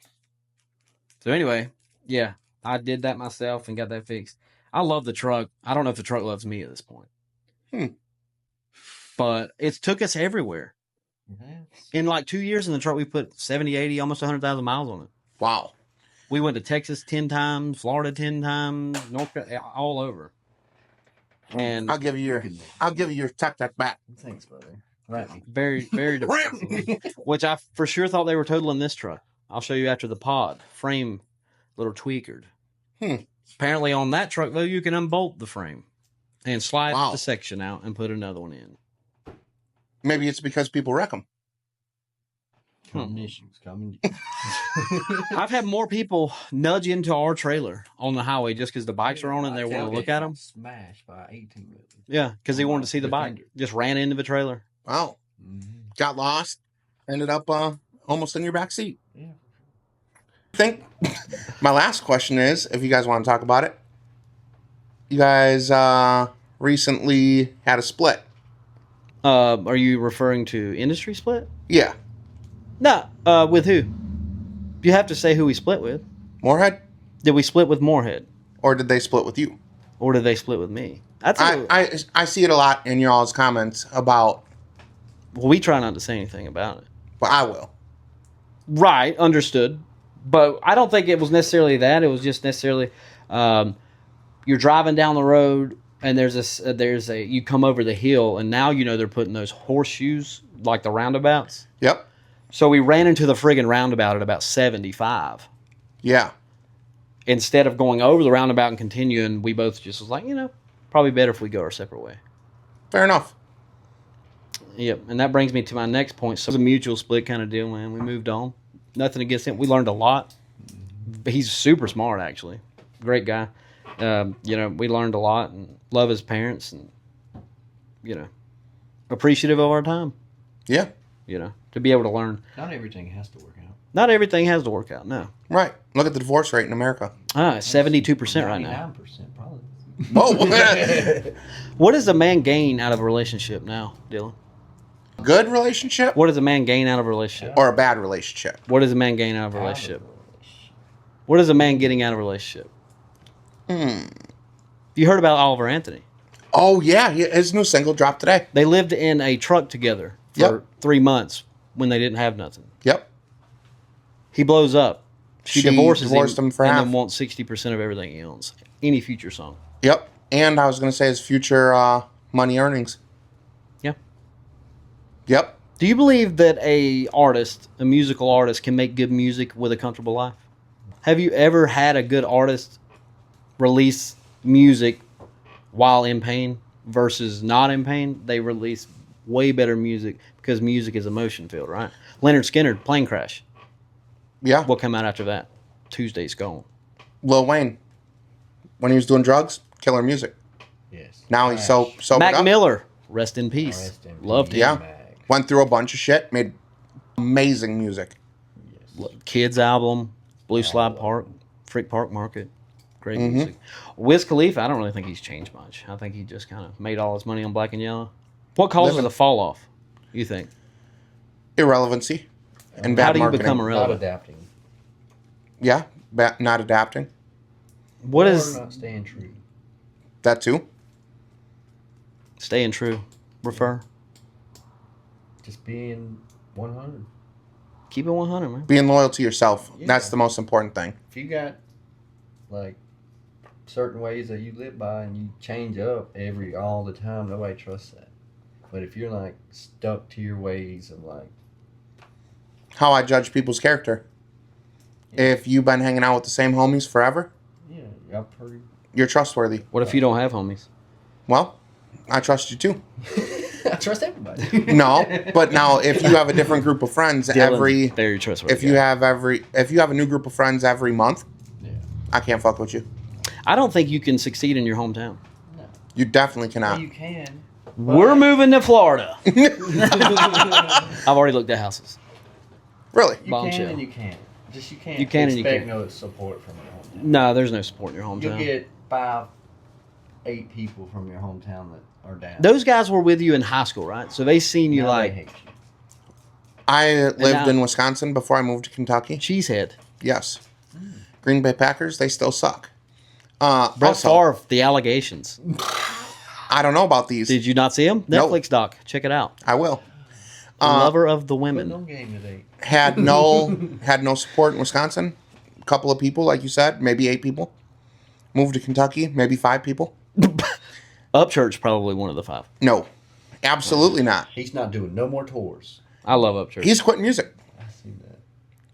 So anyway, yeah, I did that myself and got that fixed. I love the truck. I don't know if the truck loves me at this point. But it's took us everywhere. In like 2 years in the truck, we put 70, 80, almost 100,000 miles on it. Wow. We went to Texas 10 times, Florida 10 times, North Carolina, all over. And I'll give you your tech back. Thanks, brother. Right. very, very depressing. Which I for sure thought they were totaling this truck. I'll show you after the pod. Frame, little tweakered. Hmm. Apparently on that truck, though, you can unbolt the frame and slide Wow. the section out and put another one in. Maybe it's because people wreck them. Combinations coming. I've had more people nudge into our trailer on the highway just because the bikes are on it and they want to look at them. Smashed by 18 wheeler. Yeah, because they wanted to see the bike. Defender. Just ran into the trailer. Wow. Got lost. Ended up almost in your back seat. Yeah. I think my last question is, if you guys want to talk about it, you guys recently had a split. Are you referring to industry split? Yeah. No. With who? You have to say who we split with. Moorhead? Did we split with Moorhead? Or did they split with you? Or did they split with me? I see it a lot in your all's comments about... Well, we try not to say anything about it. But I will. Right, understood. But I don't think it was necessarily that. It was just necessarily you're driving down the road and there's a you come over the hill and now you know they're putting those horseshoes like the roundabouts. Yep. So we ran into the friggin' roundabout at about 75. Yeah. Instead of going over the roundabout and continuing, we both just was like, probably better if we go our separate way. Fair enough. Yep, and that brings me to my next point. So it was a mutual split kind of deal, man. We moved on. Nothing against him. We learned a lot. He's super smart, actually. Great guy. We learned a lot and love his parents and, appreciative of our time. Yeah. To be able to learn. Not everything has to work out. Not everything has to work out, no. Right. Look at the divorce rate in America. 72% right now. 99% probably. Whoa. What does a man gain out of a relationship now, Dylan? Good relationship What does a man gain out of a relationship? or a bad relationship? What does a man gain out of a relationship? What is a man getting out of a relationship? You heard about Oliver Anthony. Oh, yeah. His new single dropped today. They lived in a truck together for 3 months when they didn't have nothing. Yep. He blows up. She divorced divorces him for and half. then wants 60% of everything he owns. Any future song. Yep. And I was going to say his future money earnings. Yeah. Yep. Do you believe that a musical artist, can make good music with a comfortable life? Have you ever had a good artist release music while in pain versus not in pain? They release way better music because music is emotion filled, right? Leonard Skinner, Plane Crash. Yeah. What came out after that? Tuesday's Gone. Lil Wayne, when he was doing drugs, killer music. Yes. Now he's sobered Mac up. Miller, rest in peace. Rest in Loved peace, him. Yeah. Mac. Went through a bunch of shit, made amazing music. Yes. Kids album, Blue Slide Park, Frick Park Market. Great music. Wiz Khalifa, I don't really think he's changed much. I think he just kind of made all his money on black and yellow. What causes the fall off, you think? Irrelevancy and bad How do you marketing. become Not irrelevant? adapting. Yeah, not adapting. What Or is not staying true. That too. staying true? Refer? Just being 100. Keep it 100, man. Being loyal to yourself. Yeah. That's the most important thing. If you got like certain ways that you live by and you change up all the time, nobody trusts that. But if you're like stuck to your ways of like, How I judge people's character. If you've been hanging out with the same homies forever, yeah, I'm pretty. you're trustworthy. What if you don't have homies? Well, I trust you too. I trust everybody. No, but now if you have a different group of friends Dylan's very trustworthy. if you have a new group of friends every month, Yeah. I can't fuck with you. I don't think you can succeed in your hometown. No. You definitely Yeah, cannot. you can. We're moving to Florida. I've already looked at houses. Really? You Bombshell. can and you can't. Just you can't. You can and you expect can't. no support from your hometown. No, there's no support in your You'll hometown. get 5, 8 people from your hometown that are down. Those guys were with you in high school, right? So they seen you Now like they hate you. I lived now- in Wisconsin before I moved to Kentucky. cheesehead. Yes. Green Bay Packers, they still suck. Brett Also, Favre, the allegations. I don't know about these. Did you not see him? Nope. Netflix doc. Check it out. I will. Lover of the Putting women. on game today. Had no support in Wisconsin. A couple of people, like you said, maybe 8 people. Moved to Kentucky, maybe 5 people. Upchurch, probably one of the 5. No, absolutely not. He's not doing no more tours. I love Upchurch. He's quitting music. I see that.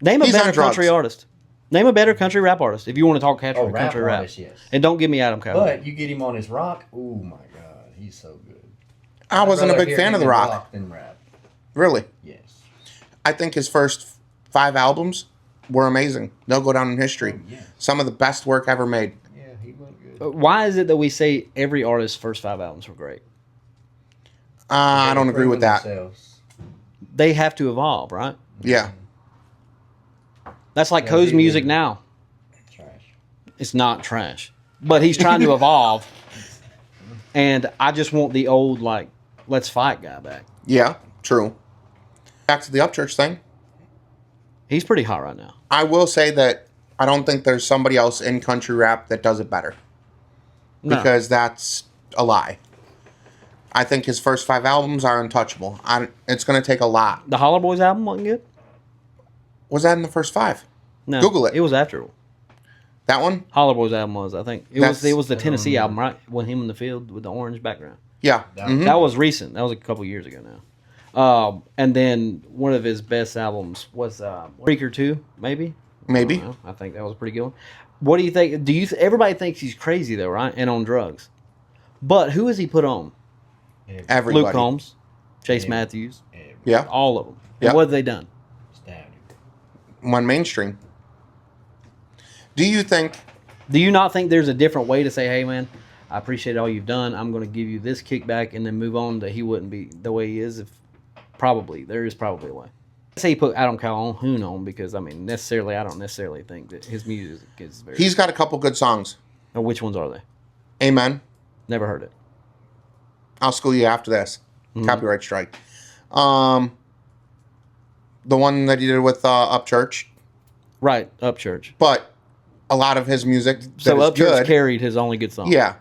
Name a He's on better country drugs. artist. Name a better country rap artist if you want to talk country, Oh, rap country rap. artist, yes. And don't give me Adam Cole. But you get him on his rock. Oh my God, he's so good. I wasn't a big fan of The Rock. Than rap. Really. Yes. I think his first 5 albums were amazing. They'll go down in history. Oh, yeah. Some of the best work ever made. Yeah, he went good. Why is it that we say every artist's first 5 albums were great? I don't agree with that. Themselves. They have to evolve, right? Yeah. That's like Yeah, Co's he music did. now. Trash. It's not trash. But he's trying to evolve. And I just want the old, like, let's fight guy back. Yeah, true. Back to the Upchurch thing. He's pretty hot right now. I will say that I don't think there's somebody else in country rap that does it better. No. Because that's a lie. I think his first 5 albums are untouchable. It's going to take a lot. The Holler Boys album wasn't good? Was that in the first 5? No. Google it. It was after. That one? Holler Boys album was, I think. It That's- was the Tennessee album, right? When him in the field with the orange background. Yeah. That- Mhm. That was recent. That was a couple years ago now. And then one of his best albums was Freaker 2, maybe? Maybe. I don't know. I think that was a pretty good one. What do you think? Everybody thinks he's crazy, though, right? And on drugs. But who has he put on? Everybody. Luke Combs, Chase Yeah. Matthews, Yeah. all of them. And Yeah. what have they done? One mainstream. Do you think... Do you not think there's a different way to say, hey, man, I appreciate all you've done. I'm going to give you this kickback and then move on, that he wouldn't be the way he is? If probably. There is probably a way. Say he put Adam Calhoun on because, I mean, I don't necessarily think that his music is very... He's got a couple good songs. Or which ones are they? Amen. Never heard it. I'll school you after this. Mm-hmm. Copyright strike. The one that he did with Upchurch. Right, Upchurch. But a lot of his music So that is Upchurch good. carried his only good song. Yeah.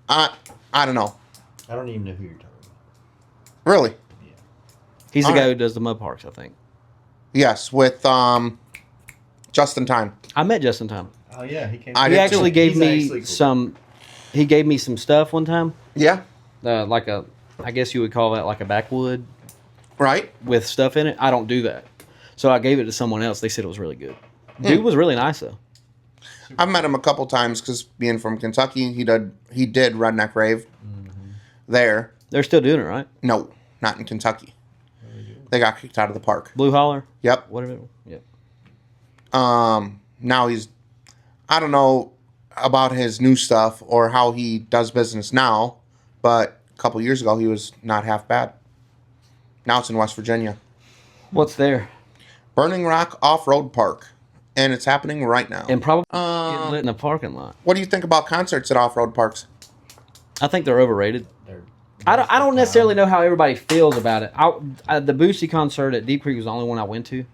I don't know. I don't even know who you're talking about. Really? He's the All guy right. who does the Mud Parks, I think. Yes, with Just in Time. I met Justin Time. Oh yeah, he came. I He did actually too. gave He's me actually cool. some... He gave me some stuff one time. Yeah. Like a... I guess you would call that like a backwood Right? with stuff in it. I don't do that. So I gave it to someone else. They said it was really good. Dude was really nice, though. I've met him a couple times because being from Kentucky, he did Redneck Rave there. They're still doing it, right? No, not in Kentucky. They got kicked out of the park. Blue Holler? Yep. Whatever. Yep. Now he's, I don't know about his new stuff or how he does business now, but a couple years ago he was not half bad. Now it's in West Virginia. What's there? Burning Rock Off-Road Park. And it's happening right now. And probably getting lit in the parking lot. What do you think about concerts at off-road parks? I think they're overrated. They're- I don't necessarily know how everybody feels about it. The Boosie concert at Deep Creek was the only one I went to.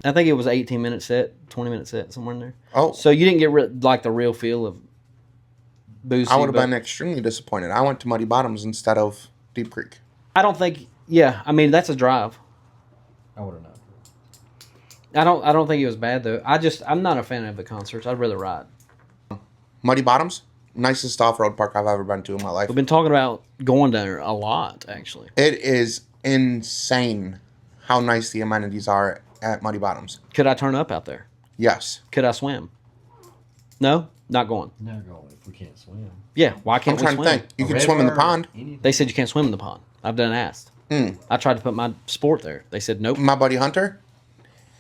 I think it was an 18-minute set, 20-minute set, somewhere in there. Oh, So you didn't get like the real feel of Boosie. I would have but been extremely disappointed. I went to Muddy Bottoms instead of Deep Creek. I don't think. Yeah, I mean that's a drive. I would have not. I don't think it was bad though. I'm not a fan of the concerts. I'd rather ride. Muddy Bottoms, nicest off-road park I've ever been to in my life. We've been talking about going there a lot, actually. It is insane how nice the amenities are at Muddy Bottoms. Could I turn up out there? Yes. Could I swim? No, not going. Not going if we can't swim. Yeah, why I'm can't we trying to swim? think. You A can swim in the river, pond. anything. They said you can't swim in the pond. I've done asked. I tried to put my sport there. They said nope. My buddy Hunter,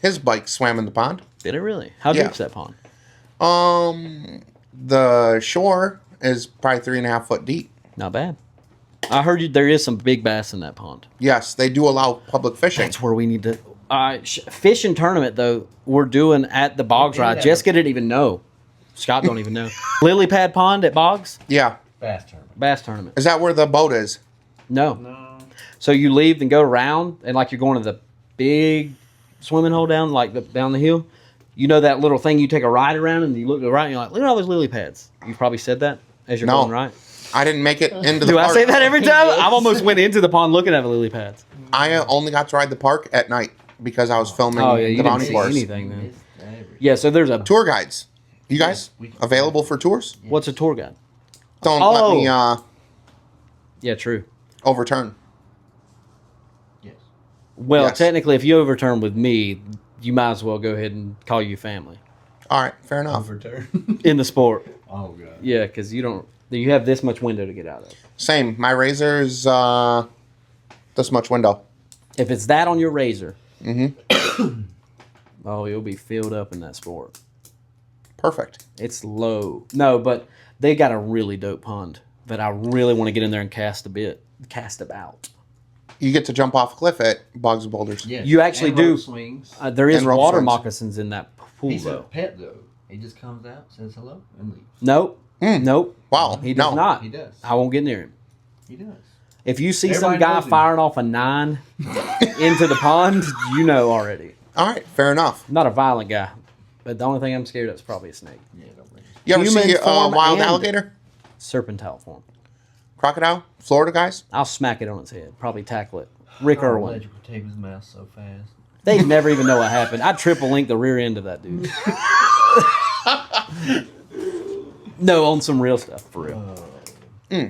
his bike swam in the pond. Did it really? How Yeah. deep's that pond? The shore is probably 3.5 foot deep. Not bad. I heard there is some big bass in that pond. Yes, they do allow public fishing. That's where we need to. Fishing tournament though we're doing at the Boggs do ride. that. Jessica didn't even know. Scott don't even know. Lily Pad Pond at Boggs Yeah. Bass tournament. bass tournament. Is that where the boat is? No. No. So you leave and go around, and like you're going to the big swimming hole down, down the hill. You know that little thing you take a ride around, and you look to the right, and you're like, look at all those lily pads. You've probably said that as you're No. going right. I didn't make it into the Do I park. say that every time? I've almost went into the pond looking at the lily pads. I only got to ride the park at night because I was filming Oh yeah, you the didn't Bounty see Force. anything then. Missed everything. Yeah, so there's a Tour guides. You guys we- available for tours? what's a tour guide? Don't Oh. let me Yeah, true. overturn. Yes. Well, Yes. technically, if you overturn with me, you might as well go ahead and call you family All right, fair enough. Overturn. in the sport. Oh god. Yeah, because you have this much window to get out of. Same. My razor is this much window. If it's that on your razor, oh, you'll be filled up in that sport. Perfect. It's low. No, but they got a really dope pond that I really want to get in there and cast about. You get to jump off a cliff at Bogs and Boulders. Yes. You actually And do. rope swings. There is And rope water swings. moccasins in that pool, He's a though. pet though. He just comes out, says hello, and leaves. Nope. Nope. Wow. He does not. He does. I won't get near him. He does. If you see Everybody some guy knows him. firing off a 9 into the pond, you know already. All right, fair enough. I'm not a violent guy, but the only thing I'm scared of is probably a snake. Yeah, don't bring it. You ever Human see a form wild and- alligator? Serpentine form. Crocodile? Florida guys? I'll smack it on its head. Probably tackle it. Rick Oh, Irwin. electrical tape his mouth so fast. They never even know what happened. I'd triple link the rear end of that dude. No, on some real stuff, for real.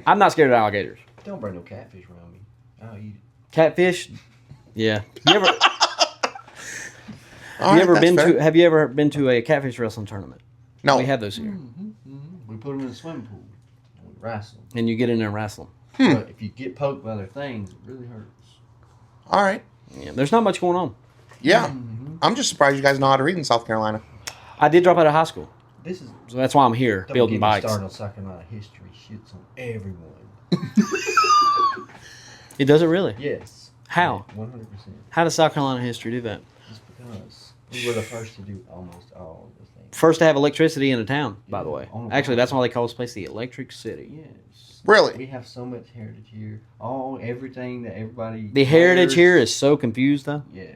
I'm not scared of alligators. Don't bring no catfish around me. I'll eat it. Catfish? Yeah. You ever All right, that's fair. have you ever been to a catfish wrestling tournament? No. We have those here. We put them in the swimming pool and we wrestle them. And you get in there and wrestle them. But if you get poked by other things, it really hurts. All right. Yeah, there's not much going on. Yeah. I'm just surprised you guys know how to read in South Carolina. I did drop out of high school. This is So that's why I'm here, don't building get me bikes. started on South Carolina history. Shits on everyone. It doesn't really. Yes. How? 100%. How does South Carolina history do that? Just because we were the first to do almost all of the things. First to have electricity in a town, by the Yeah. way. Oh my Actually, God. that's why they call this place the Electric City. Yes. Really? We have so much heritage here. Everything that everybody. The heritage wears. here is so confused, though. Yeah.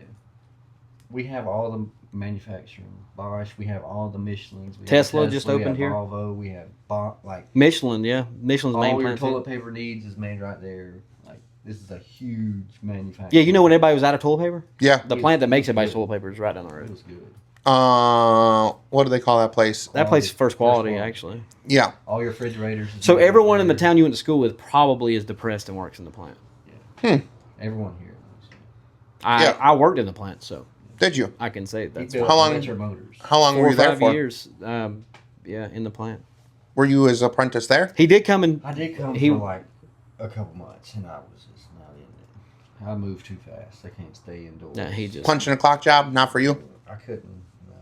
We have all the manufacturing. Bosch. We have all the Michelins. We Tesla have just we opened have here. Volvo. We have like Michelin, yeah. Michelin's main all your plant. toilet too. paper needs is made right there. Like this is a huge manufacturing. Yeah, you know when everybody was out of toilet paper? Yeah. The plant that makes everybody's toilet paper is right down the It road. was good. What do they call that place? That place is first quality, quality. actually. Yeah. All your refrigerators. is So made right everyone in the there. town you went to school with probably is depressed and works in the plant. Everyone here. Yeah. I worked in the plant, so Did you? I can say that's He built How long- Metro Motors. How long 4 were or you there 5 for? years. Yeah, in the plant. Were you his apprentice there? He did come and I did come He- for like a couple months, and I was just not in it. I moved too fast. I can't stay indoors. nah, he just Punching a clock job? Not for you? I couldn't. No.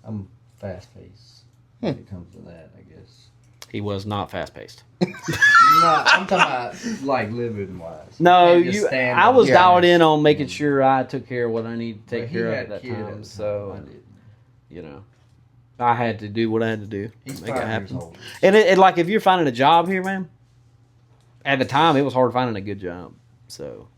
I'm fast paced. When it comes to that, I guess. he was not fast paced. No, I'm talking about like living wise. No, Can't just you. stand I on was the dialed house. in on making sure I took care of what I needed to But take he care of had at that a kid time. the So I didn't. you know, I had to do what I had to do He's to make 5 it years happen. old. And like if you're finding a job here, man, at the time it was hard finding a good job. So,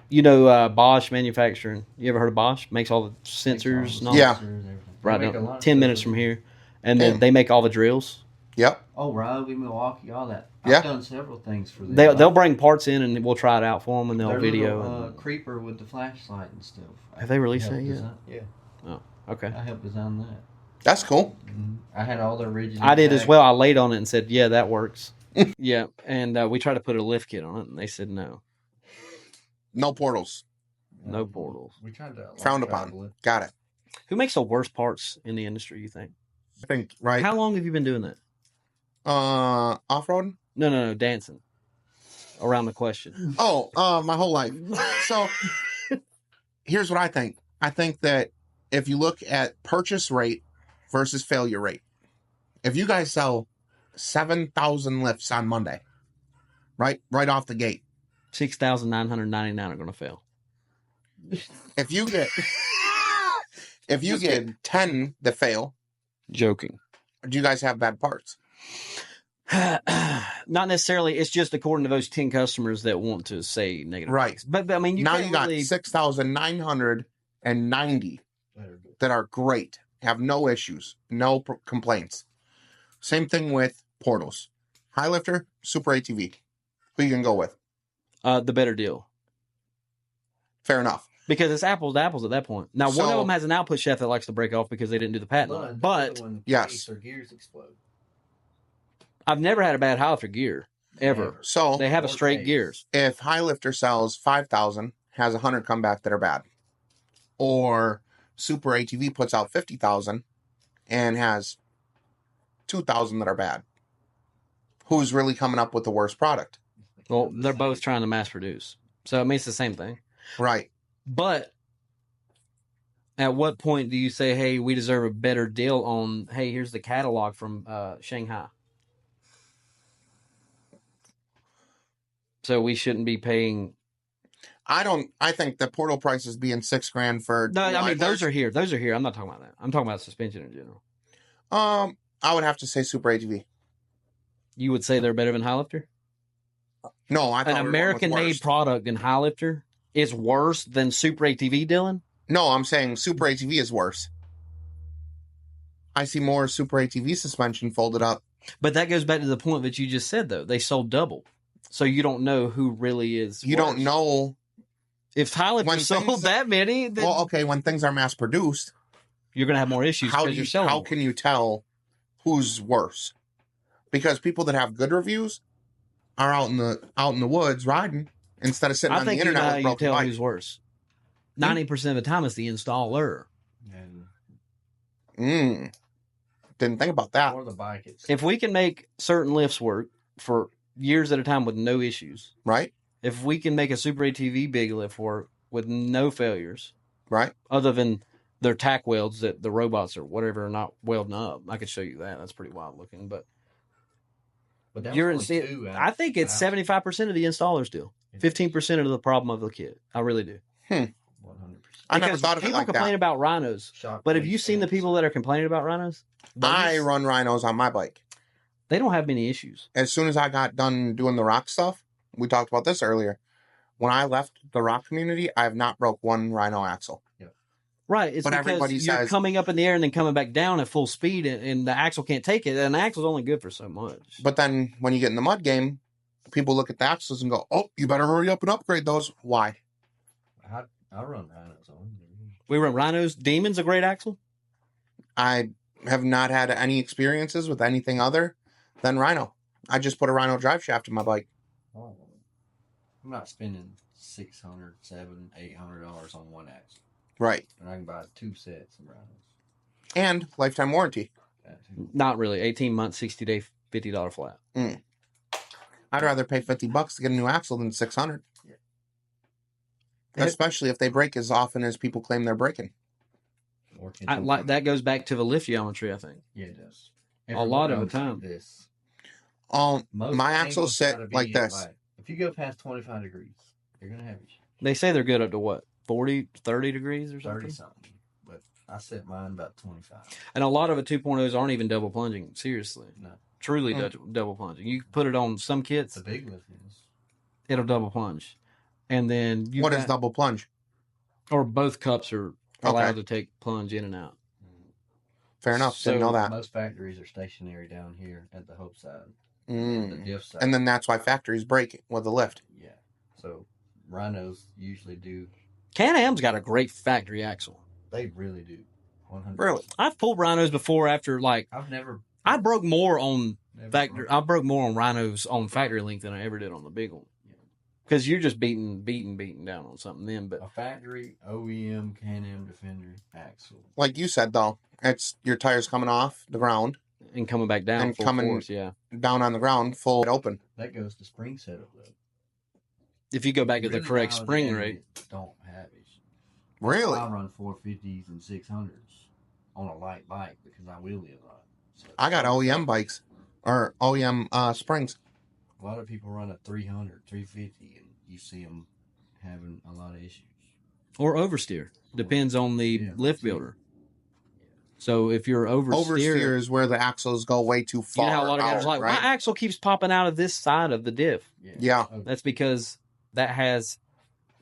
you know, Bosch manufacturing. You ever heard of Bosch? Makes all the sensors. And all Yeah. that. Everything. Right They make a now, lot of 10 stuff minutes with from it. here, and then Damn. they make all the drills. Yep. Oh, Raleigh, Milwaukee, all that. Yeah. I've done several things for them. They'll bring parts in and we'll try it out for them and they'll Their video. little, and- creeper with the flashlight and stuff. Have they released helped that yet? design- Yeah, Okay. I helped design that. That's cool. I had all the original. I did as back. well. I laid on it and said, "Yeah, that works." Yeah, and we tried to put a lift kit on it, and they said no, No portals. no portals. We tried to like, Frowned travel upon. it. Got it. Who makes the worst parts in the industry? You think? I think, right? How long have you been doing that? Off-road? No, dancing around the question. Oh, my whole life. So here's what I think. I think that if you look at purchase rate versus failure rate, if you guys sell 7,000 lifts on Monday, right off the gate, 6,999 are going to fail. if you get 10 that fail, Joking. do you guys have bad parts? Not necessarily. It's just according to those 10 customers that want to say negative Right. things. But I mean, you now can't you got really. 6,990 that are great, have no issues, no complaints. Same thing with portals. High lifter, super ATV. Who you can go with? The better deal. Fair enough. Because it's apples to apples at that point. Now, one So- of them has an output shaft that likes to break off because they didn't do the patent on it. But when Yes. case or gears explode. I've never had a bad high lifter gear, ever. So They have a Or straight case. gears. if high lifter sells 5,000, has 100 come back that are bad. or Super ATV puts out 50,000 and has 2,000 that are bad. Who's really coming up with the worst product? Well, they're both trying to mass produce. So it makes the same thing. Right. But at what point do you say, hey, we deserve a better deal on, hey, here's the catalog from Shanghai? So we shouldn't be paying. I think the portal prices being $6,000 for. No, I mean, those are here. Those are here. I'm not talking about that. I'm talking about suspension in general. I would have to say Super ATV. You would say they're better than Highlifter? No, I thought An American-made product in Highlifter is worse than Super ATV, Dylan? No, I'm saying Super ATV is worse. I see more Super ATV suspension folded up. But that goes back to the point that you just said, though. They sold double. So you don't know who really is You worse. don't know. If Highlifter sold that many, then Well, okay, when things are mass produced, you're going to have more issues because you're selling how more. can you tell who's worse? Because people that have good reviews are out in the woods riding instead of sitting I on the think you know internet how with you broken tell bike. who's worse. 90% of the time, it's the installer. And Didn't think about that. or the bike itself. If we can make certain lifts work for years at a time with no issues, Right? if we can make a Super ATV big lift work with no failures, Right? other than their tack welds that the robots or whatever are not welding up, I could show you that. That's pretty wild looking. But But you're only two I think it's 75% of the installers do. 15% of the problem of the kit. I really do. 100%. I never Because thought of it people like complain that. about rhinos. But have you seen the people that are complaining about rhinos? I run rhinos on my bike. They don't have many issues. As soon as I got done doing the rock stuff, we talked about this earlier. When I left the rock community, I have not broke one rhino axle. Right. It's But because everybody you're says- coming up in the air and then coming back down at full speed, and the axle can't take it. And the axle's only good for so much. But then when you get in the mud game, people look at the axles and go, "Oh, you better hurry up and upgrade those." Why? I run rhinos on. We run rhinos. Demon's a great axle. I have not had any experiences with anything other than rhino. I just put a rhino drive shaft in my bike. Oh, I'm not spending $600, $700, $800 on one axle. Right. And I can buy 2 sets of rhinos. And lifetime warranty. That too. Not really. 18 months, 60-day, $50 flat. I'd rather pay $50 to get a new axle than $600. Especially if they break as often as people claim they're breaking. Or That goes back to the lift geometry, I think. Yeah, it does. A lot of the Everyone time. knows This. My Most axles angles sit gotta be like this. if you go past 25 degrees, you're going to have issues. They say they're good up to what? 40, 30 degrees or 30 something? something. But I set mine about 25. And a lot of the 2.0s aren't even double plunging. Seriously. No. Truly double plunging. You put it on some kits, The big lift is. it'll double plunge. And then What is double plunge? Or both cups are allowed Okay. to take plunge in and out. Fair enough. Didn't So know that. Most factories are stationary down here at the Hope side. The Mm. diff side. And then that's why factories break with the lift. Yeah. So rhinos usually do. Can-Am's got a great factory axle. They really do. 100%. Really? I've pulled rhinos before after, like, I've never. I broke more on never I broke more on rhinos on factory link than I ever did on the big one. Because you're just beating down on something then. But A factory OEM Can-Am Defender axle. Like you said, though, it's your tires coming off the ground, and coming back down And full coming- force, yeah. down on the ground, full open. That goes to spring setup though. If you go back to the Really correct dialed spring in, rate. it don't have issues. Really? I run 450s and 600s on a light bike because I wheelie a lot. So I got OEM bikes or OEM springs. A lot of people run a 300, 350, and you see them having a lot of issues. Or oversteer. Depends on the Yeah. lift builder. So if you're Oversteer is where the axles go way too you far. know how a lot of guys out, are like, right? my axle keeps popping out of this side of the diff. Yeah. Okay. That's because that has,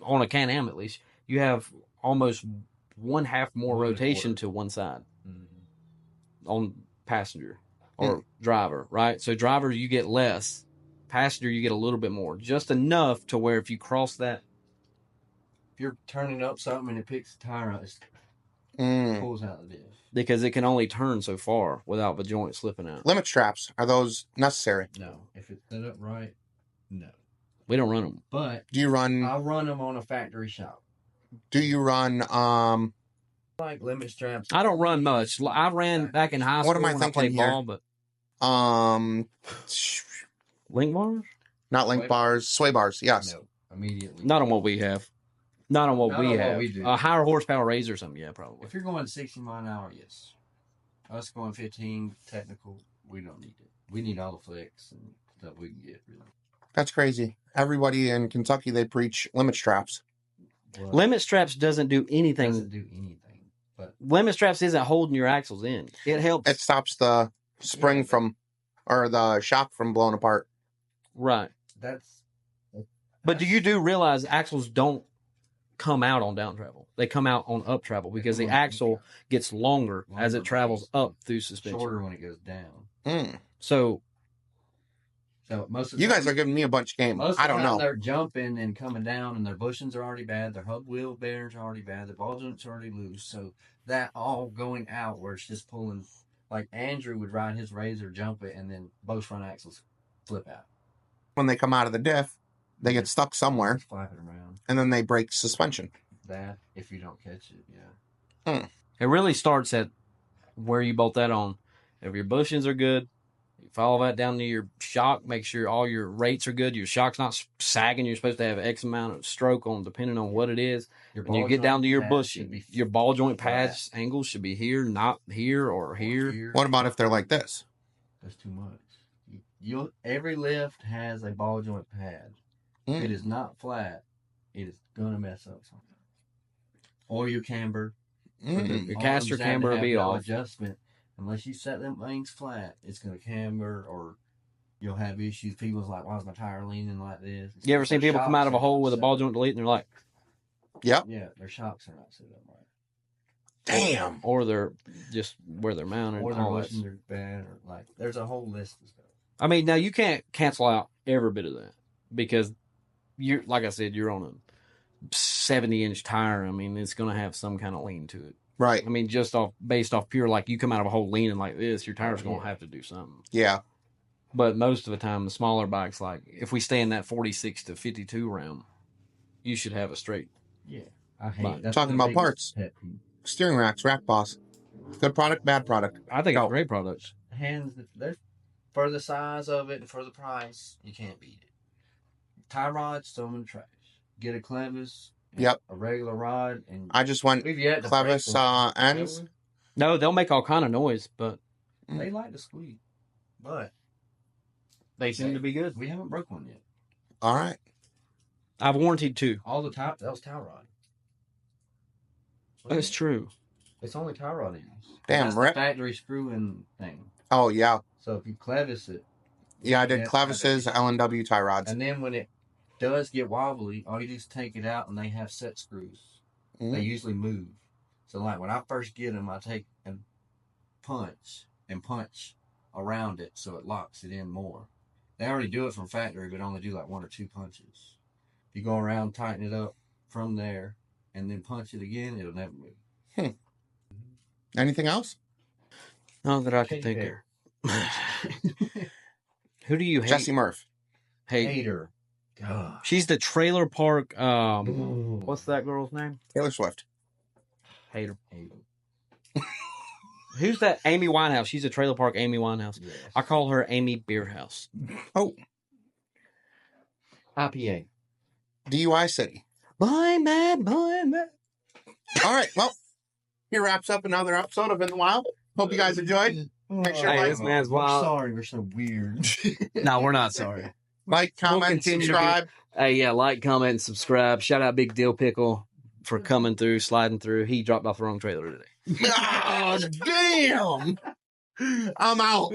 on a Can-Am at least, you have almost 1/2 more One and a rotation quarter. to one side Mhm. on passenger or driver, right? So driver, you get less. Passenger, you get a little bit more. Just enough to where if you cross that, If you're turning up something and it picks the tire out, it Mm. pulls out the diff. because it can only turn so far without the joint slipping out. Limit straps, are those necessary? No, if it's set up right, no. We don't run them. But Do you run? I'll run them on a factory shop. Do you run Like limit straps. I don't run much. I ran back in high What school am I when I thinking played here? ball, but link bars? not link bars, sway bars, yes. No, immediately. Not on what we have. Not on what Not we on what have. we do. A higher horsepower razor or something, yeah, probably. If you're going 60 mile an hour, yes. Us going 15 technical, we don't need it. We need all the flex and stuff we can get, really. That's crazy. Everybody in Kentucky, they preach limit straps. Well, Limit straps doesn't do anything. doesn't do anything. But Limit straps isn't holding your axles in. It helps. It stops the spring from, or the shock from blowing apart. Right. that's. But do you realize axles don't come out on down travel? They come out on up travel because the axle gets longer as it travels up through suspension. Shorter when it goes down. So most of the You time, guys are giving me a bunch of game. most of I the don't time know. they're jumping and coming down, and their bushings are already bad. Their hub wheel bearings are already bad. Their ball joints are already loose. So that all going out where it's just pulling. Like Andrew would ride his razor, jump it, and then both front axles flip out. When they come out of the diff, they get stuck somewhere, Flap it around. and then they break suspension. That, if you don't catch it, yeah. it really starts at where you bolt that on. If your bushings are good, you follow that down to your shock. Make sure all your rates are good. Your shock's not sagging. You're supposed to have X amount of stroke on, depending on what it is. When you get down to your bushing, your ball joint pads angles should be here, not here or here. What about if they're like this? That's too much. Every lift has a ball joint pad. If it is not flat, it is gonna mess up something. Or your camber. Your caster camber will be off. Adjustment. Unless you set them things flat, it's gonna camber, or you'll have issues. People's like, "Why is my tire leaning like this?" You ever seen people come out of a hole with a ball joint delete and they're like, Yep. Yeah, their shocks are not set up right. Damn. or they're just where they're mounted. Or their all that. bushings are bad, or like there's a whole list of stuff. I mean, now you can't cancel out every bit of that because you're, like I said, you're on a 70-inch tire. I mean, it's going to have some kind of lean to it. Right. I mean, based off pure, like you come out of a hole leaning like this, your tire's going to have to do something. Yeah. But most of the time, the smaller bikes, like if we stay in that 46 to 52 realm, you should have a straight. Yeah, I hate that. Talking about parts. Steering racks, Rack Boss. Good product, bad product. I think it's a great product. They're for the size of it and for the price, you can't beat it. Tie rods, throw them in the trash. Get a clevis, Yep. a regular rod, and I just went we've yet to clevis break one. ends. No, they'll make all kind of noise, but They like to squeak, but they seem to be good. we haven't broke one yet. All right. I've warranted 2. All the tie, that was tie rod. That's true. It's only tie rod ends. Damn, That's Rip. the factory screw-in thing. Oh, yeah. So if you clevis it, Yeah, I did Yeah, clevises, L&W tie rods. and then when it does get wobbly, all you do is take it out, and they have set screws. They usually move. So like when I first get them, I take and punch around it so it locks it in more. They already do it from factory, but only do like 1 or 2 punches. If you go around, tighten it up from there, and then punch it again, it'll never move. Anything else? Not that I can think of. Who do you hate? Jesse Murph. Hater. God. She's the trailer park. What's that girl's name? Taylor Swift. Hater. Hater. Who's that? Amy Winehouse. She's a trailer park Amy Winehouse. Yes. I call her Amy Beerhouse. Oh, IPA. DUI City. Boy, man. All right. Well, here wraps up another episode of In the Wild. Hope you guys enjoyed. Make sure Hey, to this man's We're wild. sorry, we're so weird. No, we're not sorry. like, comment, continue to subscribe. Hey, yeah, like, comment, and subscribe. Shout out Big Deal Pickle for coming through, sliding through. He dropped off the wrong trailer today. Oh, damn. I'm out.